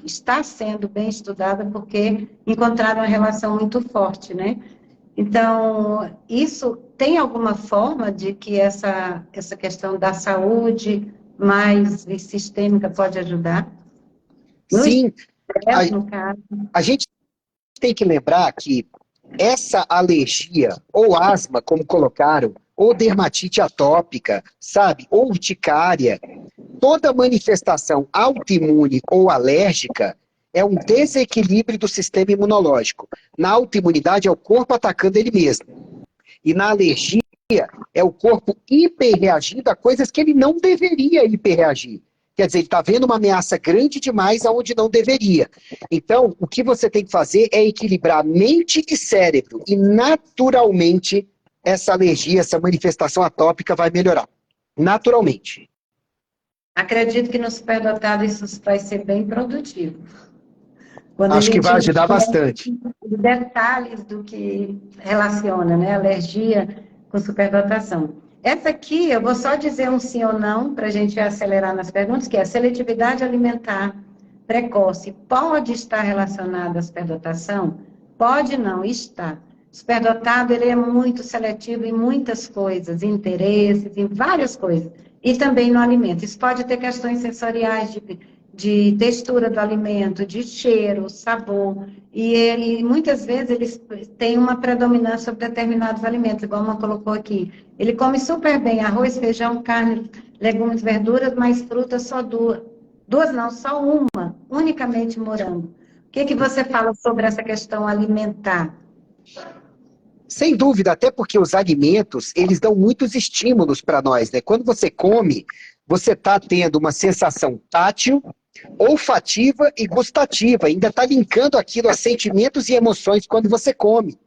está sendo bem estudada porque encontraram uma relação muito forte, né? Então, isso tem alguma forma de que essa questão da saúde mais sistêmica pode ajudar? No Sim, estresse, no caso. a gente tem que lembrar que essa alergia, ou asma, como colocaram, ou dermatite atópica, sabe, ou urticária, toda manifestação autoimune ou alérgica é um desequilíbrio do sistema imunológico. Na autoimunidade é o corpo atacando ele mesmo. E na alergia é o corpo hiperreagindo a coisas que ele não deveria hiperreagir. Quer dizer, ele está vendo uma ameaça grande demais aonde não deveria. Então, o que você tem que fazer é equilibrar mente e cérebro. E, naturalmente, essa alergia, essa manifestação atópica vai melhorar. Naturalmente. Acredito que no superdotado isso vai ser bem produtivo. Quando a Acho que gente vai ajudar entende bastante. os detalhes do que relaciona, né, alergia com superdotação. Essa aqui, eu vou só dizer um sim ou não, para a gente acelerar nas perguntas, que é a seletividade alimentar precoce pode estar relacionada à superdotação? Pode não, está. O superdotado, ele é muito seletivo em muitas coisas, em interesses, em várias coisas. E também no alimento. Isso pode ter questões sensoriais de textura do alimento, de cheiro, sabor, e muitas vezes eles têm uma predominância sobre determinados alimentos, igual uma colocou aqui. Ele come super bem arroz, feijão, carne, legumes, verduras, mas frutas só duas não, só uma, unicamente morango. O que você fala sobre essa questão alimentar? Sem dúvida, até porque os alimentos, eles dão muitos estímulos para nós, né? Quando você come, você está tendo uma sensação tátil, olfativa e gustativa. Ainda está linkando aquilo a sentimentos e emoções quando você come.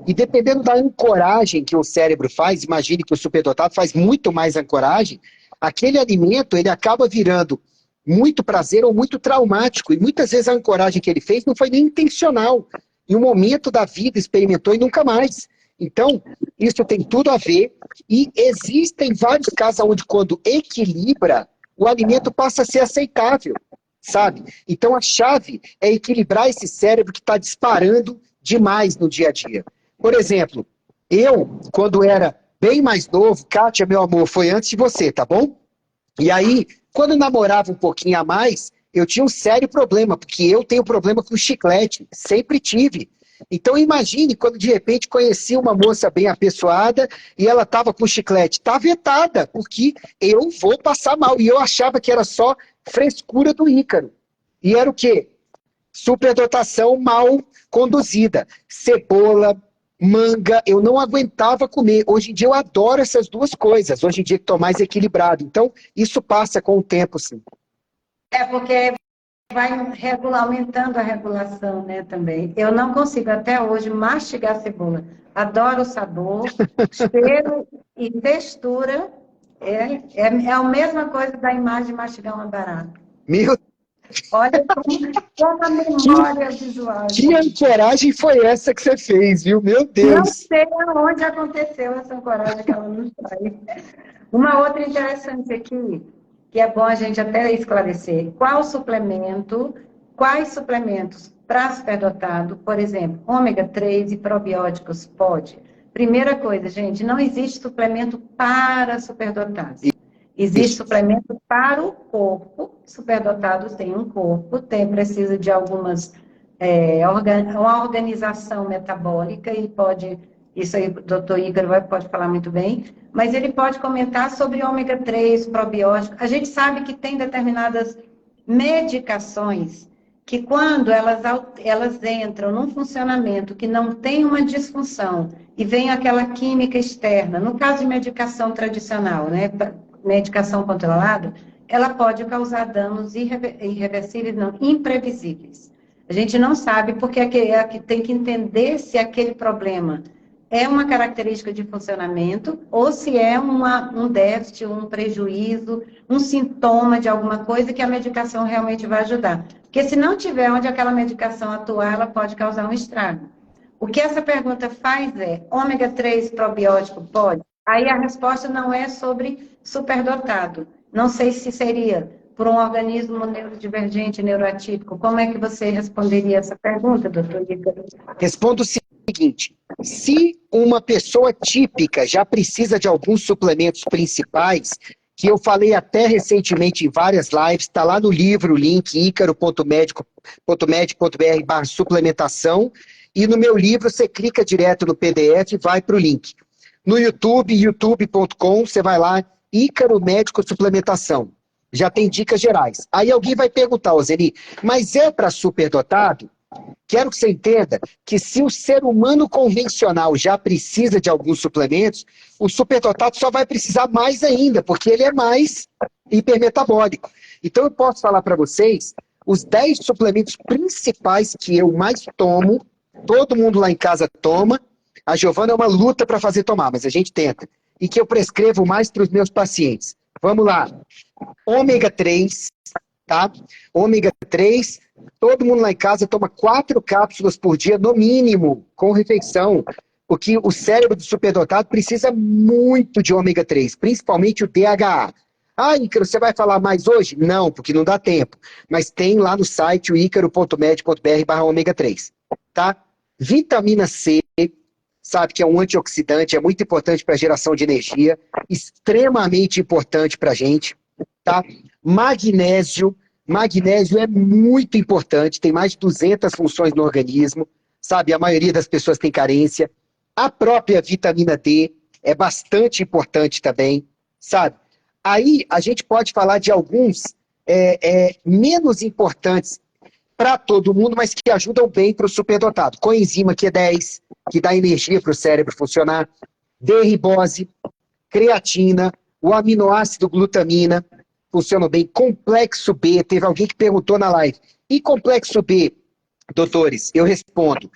E dependendo da ancoragem que o cérebro faz, imagine que o superdotado faz muito mais ancoragem, aquele alimento ele acaba virando muito prazer ou muito traumático. E muitas vezes a ancoragem que ele fez não foi nem intencional. Em um momento da vida experimentou e nunca mais. Então, isso tem tudo a ver. E existem vários casos onde, quando equilibra, o alimento passa a ser aceitável, sabe? Então, a chave é equilibrar esse cérebro que está disparando demais no dia a dia. Por exemplo, eu, quando era bem mais novo, Kátia, meu amor, foi antes de você, tá bom? E aí, quando eu namorava um pouquinho a mais, eu tinha um sério problema, porque eu tenho problema com chiclete, sempre tive. Então imagine quando de repente conheci uma moça bem apessoada e ela estava com chiclete. Está vetada, porque eu vou passar mal. E eu achava que era só frescura do Ícaro. E era o quê? Superdotação mal conduzida. Cebola, manga, eu não aguentava comer. Hoje em dia eu adoro essas duas coisas. Hoje em dia que estou mais equilibrado. Então, isso passa com o tempo, sim. É porque vai aumentando a regulação, né, também. Eu não consigo até hoje mastigar cebola. Adoro o sabor, cheiro e textura. É a mesma coisa da imagem de mastigar uma barata. Meu, Olha como a memória visual. que ancoragem foi essa que você fez, viu? Meu Não Deus. sei aonde aconteceu essa coragem que ela nos traz. Uma outra interessante aqui, que é bom a gente até esclarecer. Quais suplementos para superdotado, por exemplo, ômega 3 e probióticos pode? Primeira coisa, gente, não existe suplemento para superdotados. Existe suplemento para o corpo. Superdotados têm um corpo, precisa de algumas uma organização metabólica e pode, isso aí o doutor Ícaro pode falar muito bem, mas ele pode comentar sobre ômega 3, probiótico. A gente sabe que tem determinadas medicações que quando elas entram num funcionamento que não tem uma disfunção e vem aquela química externa, no caso de medicação tradicional, né, medicação controlada, ela pode causar danos irreversíveis, não, imprevisíveis. A gente não sabe porque tem que entender se aquele problema é uma característica de funcionamento ou se é um déficit, um prejuízo, um sintoma de alguma coisa que a medicação realmente vai ajudar. Porque se não tiver onde aquela medicação atuar, ela pode causar um estrago. O que essa pergunta faz é, ômega 3 probiótico pode? Aí a resposta não é sobre superdotado. Não sei se seria por um organismo neurodivergente, neuroatípico. Como é que você responderia essa pergunta, doutor Ícaro? Respondo o seguinte: se uma pessoa típica já precisa de alguns suplementos principais, que eu falei até recentemente em várias lives, está lá no livro, o link icaro.med.br/suplementação, e no meu livro você clica direto no PDF e vai para o link. No YouTube, youtube.com, você vai lá, Ícaro Médico Suplementação. Já tem dicas gerais. Aí alguém vai perguntar, Ozeni, mas é para superdotado? Quero que você entenda que se o ser humano convencional já precisa de alguns suplementos, o superdotado só vai precisar mais ainda, porque ele é mais hipermetabólico. Então eu posso falar para vocês os 10 suplementos principais que eu mais tomo, todo mundo lá em casa toma, a Giovana é uma luta para fazer tomar, mas a gente tenta, e que eu prescrevo mais para os meus pacientes. Vamos lá. Ômega 3, tá? Ômega 3, todo mundo lá em casa toma 4 cápsulas por dia, no mínimo, com refeição, porque o cérebro do superdotado precisa muito de ômega 3, principalmente o DHA. Ah, Ícaro, você vai falar mais hoje? Não, porque não dá tempo. Mas tem lá no site o icaro.med.br/ômega 3, tá? Vitamina C, sabe que é um antioxidante, é muito importante para a geração de energia, extremamente importante para a gente, tá? Magnésio é muito importante, tem mais de 200 funções no organismo, sabe? A maioria das pessoas tem carência. A própria vitamina D é bastante importante também, sabe? Aí a gente pode falar de alguns menos importantes para todo mundo, mas que ajudam bem para o superdotado. Coenzima Q10, que dá energia para o cérebro funcionar, D-ribose, creatina, o aminoácido glutamina, funcionam bem. Complexo B, teve alguém que perguntou na live. E complexo B, doutores? Eu respondo.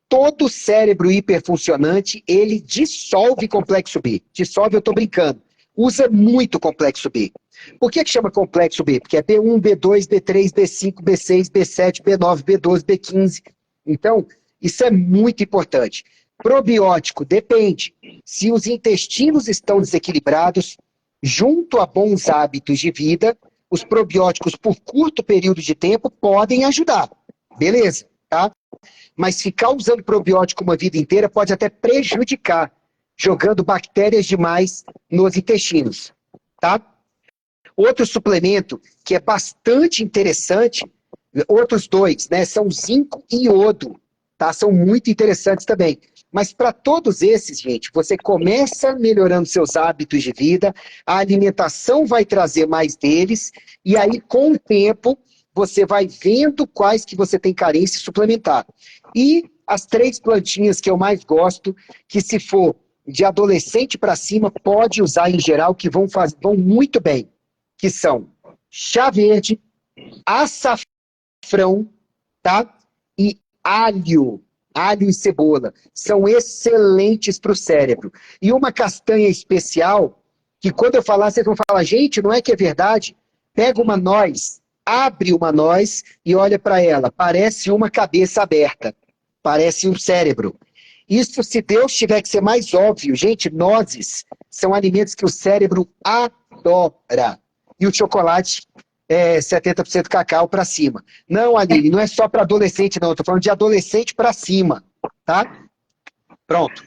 Todo cérebro hiperfuncionante, ele dissolve complexo B. Dissolve, eu estou brincando. Usa muito complexo B. Por que chama complexo B? Porque é B1, B2, B3, B5, B6, B7, B9, B12, B15. Então, isso é muito importante. Probiótico, depende. Se os intestinos estão desequilibrados, junto a bons hábitos de vida, os probióticos, por curto período de tempo, podem ajudar. Beleza, tá? Mas ficar usando probiótico uma vida inteira pode até prejudicar, jogando bactérias demais nos intestinos, tá? Outro suplemento que é bastante interessante, outros dois, né, são zinco e iodo. tá? São muito interessantes também. Mas para todos esses, gente, você começa melhorando seus hábitos de vida, a alimentação vai trazer mais deles, e aí, com o tempo, você vai vendo quais que você tem carência e suplementar. E as 3 plantinhas que eu mais gosto, que se for de adolescente para cima, pode usar em geral, que vão muito bem, que são chá verde, açafrão, tá? E alho e cebola. São excelentes para o cérebro. E uma castanha especial, que quando eu falar, vocês vão falar, gente, não é que é verdade? Pega uma noz, abre uma noz e olha para ela. Parece uma cabeça aberta. Parece um cérebro. Isso, se Deus tiver que ser mais óbvio, gente, nozes são alimentos que o cérebro adora. E o chocolate é 70% cacau para cima. Não, Aline, não é só para adolescente, não. Eu tô falando de adolescente para cima, tá? Pronto.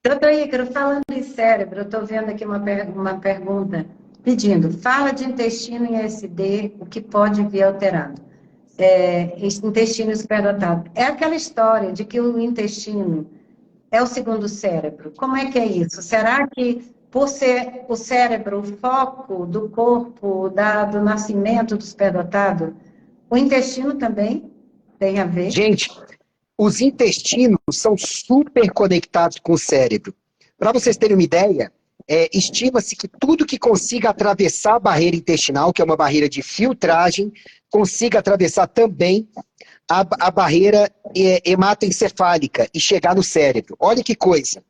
Doutor Ícaro, falando em cérebro, eu estou vendo aqui uma pergunta pedindo, fala de intestino em SD, o que pode vir alterado. Intestino superdotado. É aquela história de que o intestino é o segundo cérebro. Como é que é isso? Será que, por ser o cérebro o foco do corpo, do nascimento do superdotado, o intestino também tem a ver? Gente, os intestinos são super conectados com o cérebro. Para vocês terem uma ideia, estima-se que tudo que consiga atravessar a barreira intestinal, que é uma barreira de filtragem, consiga atravessar também a barreira hematoencefálica e chegar no cérebro. Olha que coisa.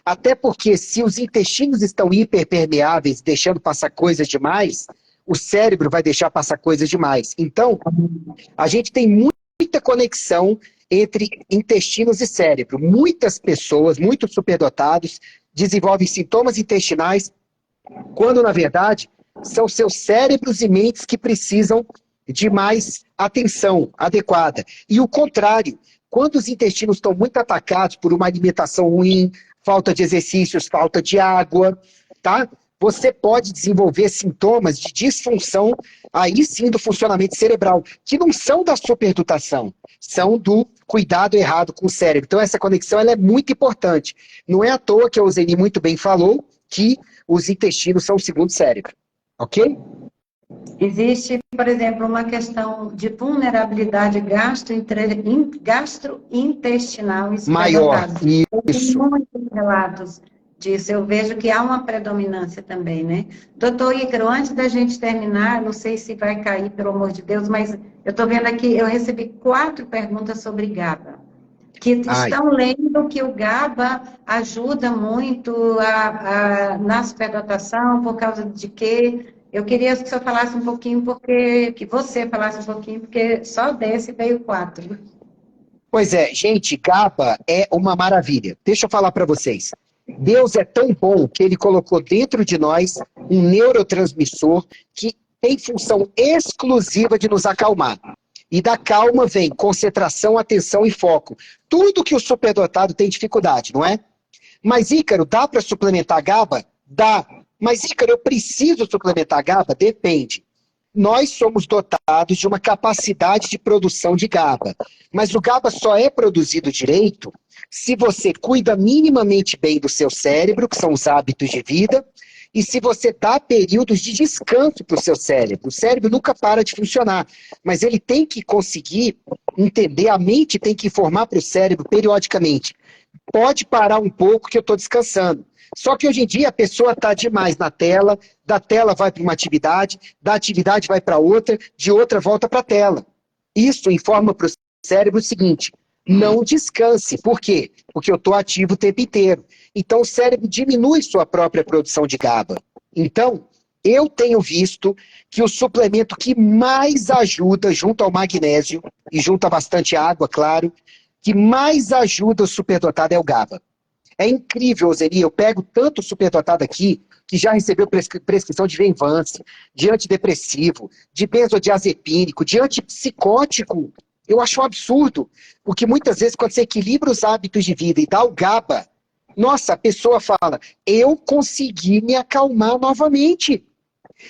Até porque se os intestinos estão hiperpermeáveis, deixando passar coisas demais, o cérebro vai deixar passar coisas demais. Então, a gente tem muita conexão entre intestinos e cérebro. Muitas pessoas, muitos superdotados, desenvolvem sintomas intestinais, quando, na verdade, são seus cérebros e mentes que precisam de mais atenção adequada. E o contrário, quando os intestinos estão muito atacados por uma alimentação ruim, falta de exercícios, falta de água, tá? Você pode desenvolver sintomas de disfunção, aí sim, do funcionamento cerebral, que não são da superdotação, são do cuidado errado com o cérebro. Então, essa conexão ela é muito importante. Não é à toa que a Ozeni muito bem falou que os intestinos são o segundo cérebro. Ok? Existe, por exemplo, uma questão de vulnerabilidade gastrointestinal e maior. Eu tenho muitos relatos disso. Eu vejo que há uma predominância também, né? Doutor Ícaro, antes da gente terminar, não sei se vai cair, pelo amor de Deus, mas eu estou vendo aqui, eu recebi 4 perguntas sobre GABA, que estão lendo que o GABA ajuda muito na superdotação, por causa de quê? Eu queria que o senhor falasse um pouquinho, que você falasse um pouquinho, porque só desse veio 4. Pois é, gente, GABA é uma maravilha. Deixa eu falar para vocês. Deus é tão bom que ele colocou dentro de nós um neurotransmissor que tem função exclusiva de nos acalmar. E da calma vem concentração, atenção e foco. Tudo que o superdotado tem dificuldade, não é? Mas, Ícaro, dá para suplementar GABA? Dá. Mas, Ícaro, eu preciso suplementar GABA? Depende. Nós somos dotados de uma capacidade de produção de GABA. Mas o GABA só é produzido direito se você cuida minimamente bem do seu cérebro, que são os hábitos de vida, e se você dá períodos de descanso para o seu cérebro. O cérebro nunca para de funcionar, mas ele tem que conseguir entender, a mente tem que informar para o cérebro periodicamente. Pode parar um pouco que eu estou descansando. Só que hoje em dia a pessoa está demais na tela, da tela vai para uma atividade, da atividade vai para outra, de outra volta para a tela. Isso informa para o cérebro o seguinte: não descanse. Por quê? Porque eu estou ativo o tempo inteiro. Então o cérebro diminui sua própria produção de GABA. Então, eu tenho visto que o suplemento que mais ajuda, junto ao magnésio, e junto a bastante água, claro, que mais ajuda o superdotado é o GABA. É incrível, Ozeni, eu pego tanto superdotado aqui, que já recebeu prescrição de Venvance, de antidepressivo, de benzodiazepínico, de antipsicótico. Eu acho um absurdo, porque muitas vezes quando você equilibra os hábitos de vida e dá o GABA, nossa, a pessoa fala, eu consegui me acalmar novamente.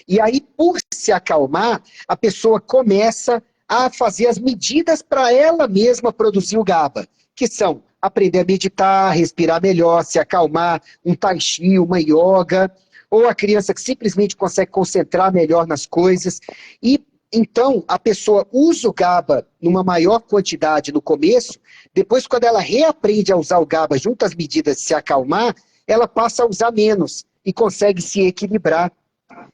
E aí, por se acalmar, a pessoa começa a fazer as medidas para ela mesma produzir o GABA, que são aprender a meditar, respirar melhor, se acalmar, um tai chi, uma yoga, ou a criança que simplesmente consegue concentrar melhor nas coisas. E então a pessoa usa o GABA numa maior quantidade no começo, depois quando ela reaprende a usar o GABA junto às medidas de se acalmar, ela passa a usar menos e consegue se equilibrar.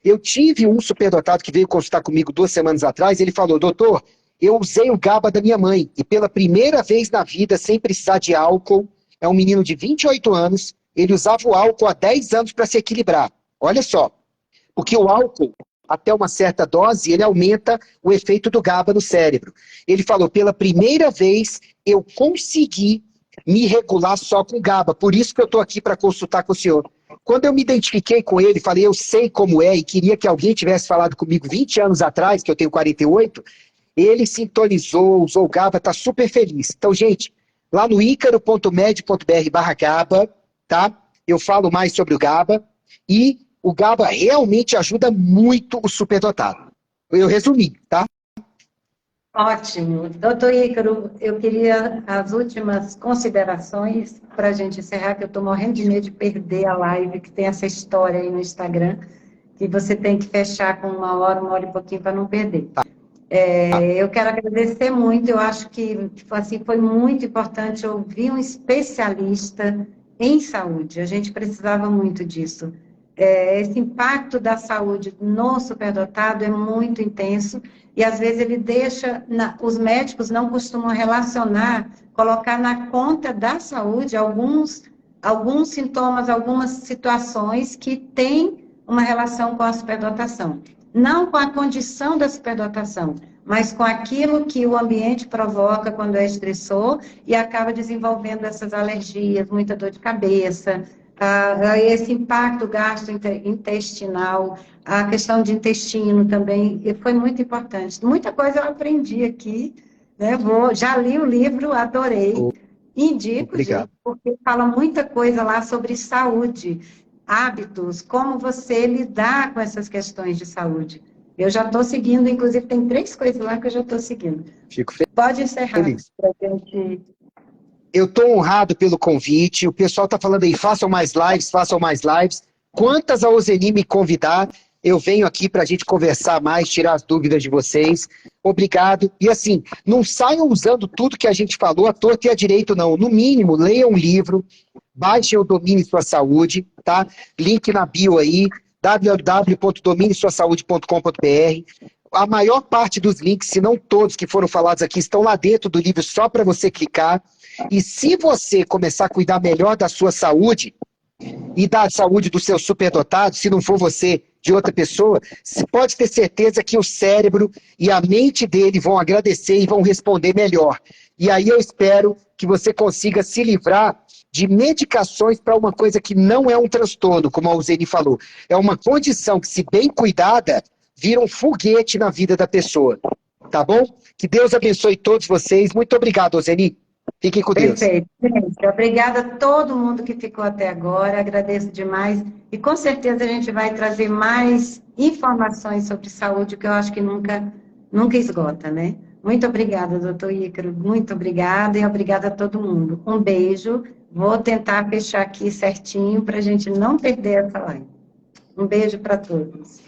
Eu tive um superdotado que veio consultar comigo 2 semanas atrás, ele falou, doutor, eu usei o GABA da minha mãe, e pela primeira vez na vida, sem precisar de álcool, é um menino de 28 anos, ele usava o álcool há 10 anos para se equilibrar. Olha só, porque o álcool, até uma certa dose, ele aumenta o efeito do GABA no cérebro. Ele falou, pela primeira vez, eu consegui me regular só com GABA, por isso que eu estou aqui para consultar com o senhor. Quando eu me identifiquei com ele, falei, eu sei como é, e queria que alguém tivesse falado comigo 20 anos atrás, que eu tenho 48, ele sintonizou, usou o GABA, está super feliz. Então, gente, lá no icaro.med.br/GABA, tá? Eu falo mais sobre o GABA, e o GABA realmente ajuda muito o superdotado. Eu resumi, tá? Ótimo. Doutor Ícaro, eu queria as últimas considerações para a gente encerrar, que eu estou morrendo de medo de perder a live, que tem essa história aí no Instagram, que você tem que fechar com 1 hora e pouquinho para não perder. Eu quero agradecer muito, eu acho que assim, foi muito importante ouvir um especialista em saúde, a gente precisava muito disso. Esse impacto da saúde no superdotado é muito intenso, e às vezes ele deixa, os médicos não costumam relacionar, colocar na conta da saúde alguns sintomas, algumas situações que têm uma relação com a superdotação. Não com a condição da superdotação, mas com aquilo que o ambiente provoca quando é estressor e acaba desenvolvendo essas alergias, muita dor de cabeça, esse impacto gastrointestinal, a questão de intestino também, foi muito importante. Muita coisa eu aprendi aqui, né? Já li o livro, adorei. Indico, gente, porque fala muita coisa lá sobre saúde, hábitos, como você lidar com essas questões de saúde. Eu já estou seguindo, inclusive tem 3 coisas lá que eu já estou seguindo. Fico feliz. Pode encerrar. Gente... Eu estou honrado pelo convite, o pessoal está falando aí, façam mais lives, façam mais lives. Quantas a Ozeni me convidar, eu venho aqui para a gente conversar mais, tirar as dúvidas de vocês. Obrigado. E assim, não saiam usando tudo que a gente falou à torta e à direito, não. No mínimo, leiam um livro, baixem o Domine Sua Saúde, tá? Link na bio aí, www.dominesuasaude.com.br. A maior parte dos links, se não todos que foram falados aqui, estão lá dentro do livro, só para você clicar. E se você começar a cuidar melhor da sua saúde e da saúde do seu superdotado, se não for você, de outra pessoa, você pode ter certeza que o cérebro e a mente dele vão agradecer e vão responder melhor. E aí eu espero que você consiga se livrar de medicações para uma coisa que não é um transtorno, como a Ozeni falou. É uma condição que, se bem cuidada, vira um foguete na vida da pessoa. Tá bom? Que Deus abençoe todos vocês. Muito obrigado, Ozeni. Fiquem com Deus. Perfeito. Gente, obrigada a todo mundo que ficou até agora, agradeço demais, e com certeza a gente vai trazer mais informações sobre saúde, que eu acho que nunca esgota, né? Muito obrigada, doutor Ícaro, muito obrigada, e obrigada a todo mundo. Um beijo, vou tentar fechar aqui certinho, para a gente não perder essa live. Um beijo para todos.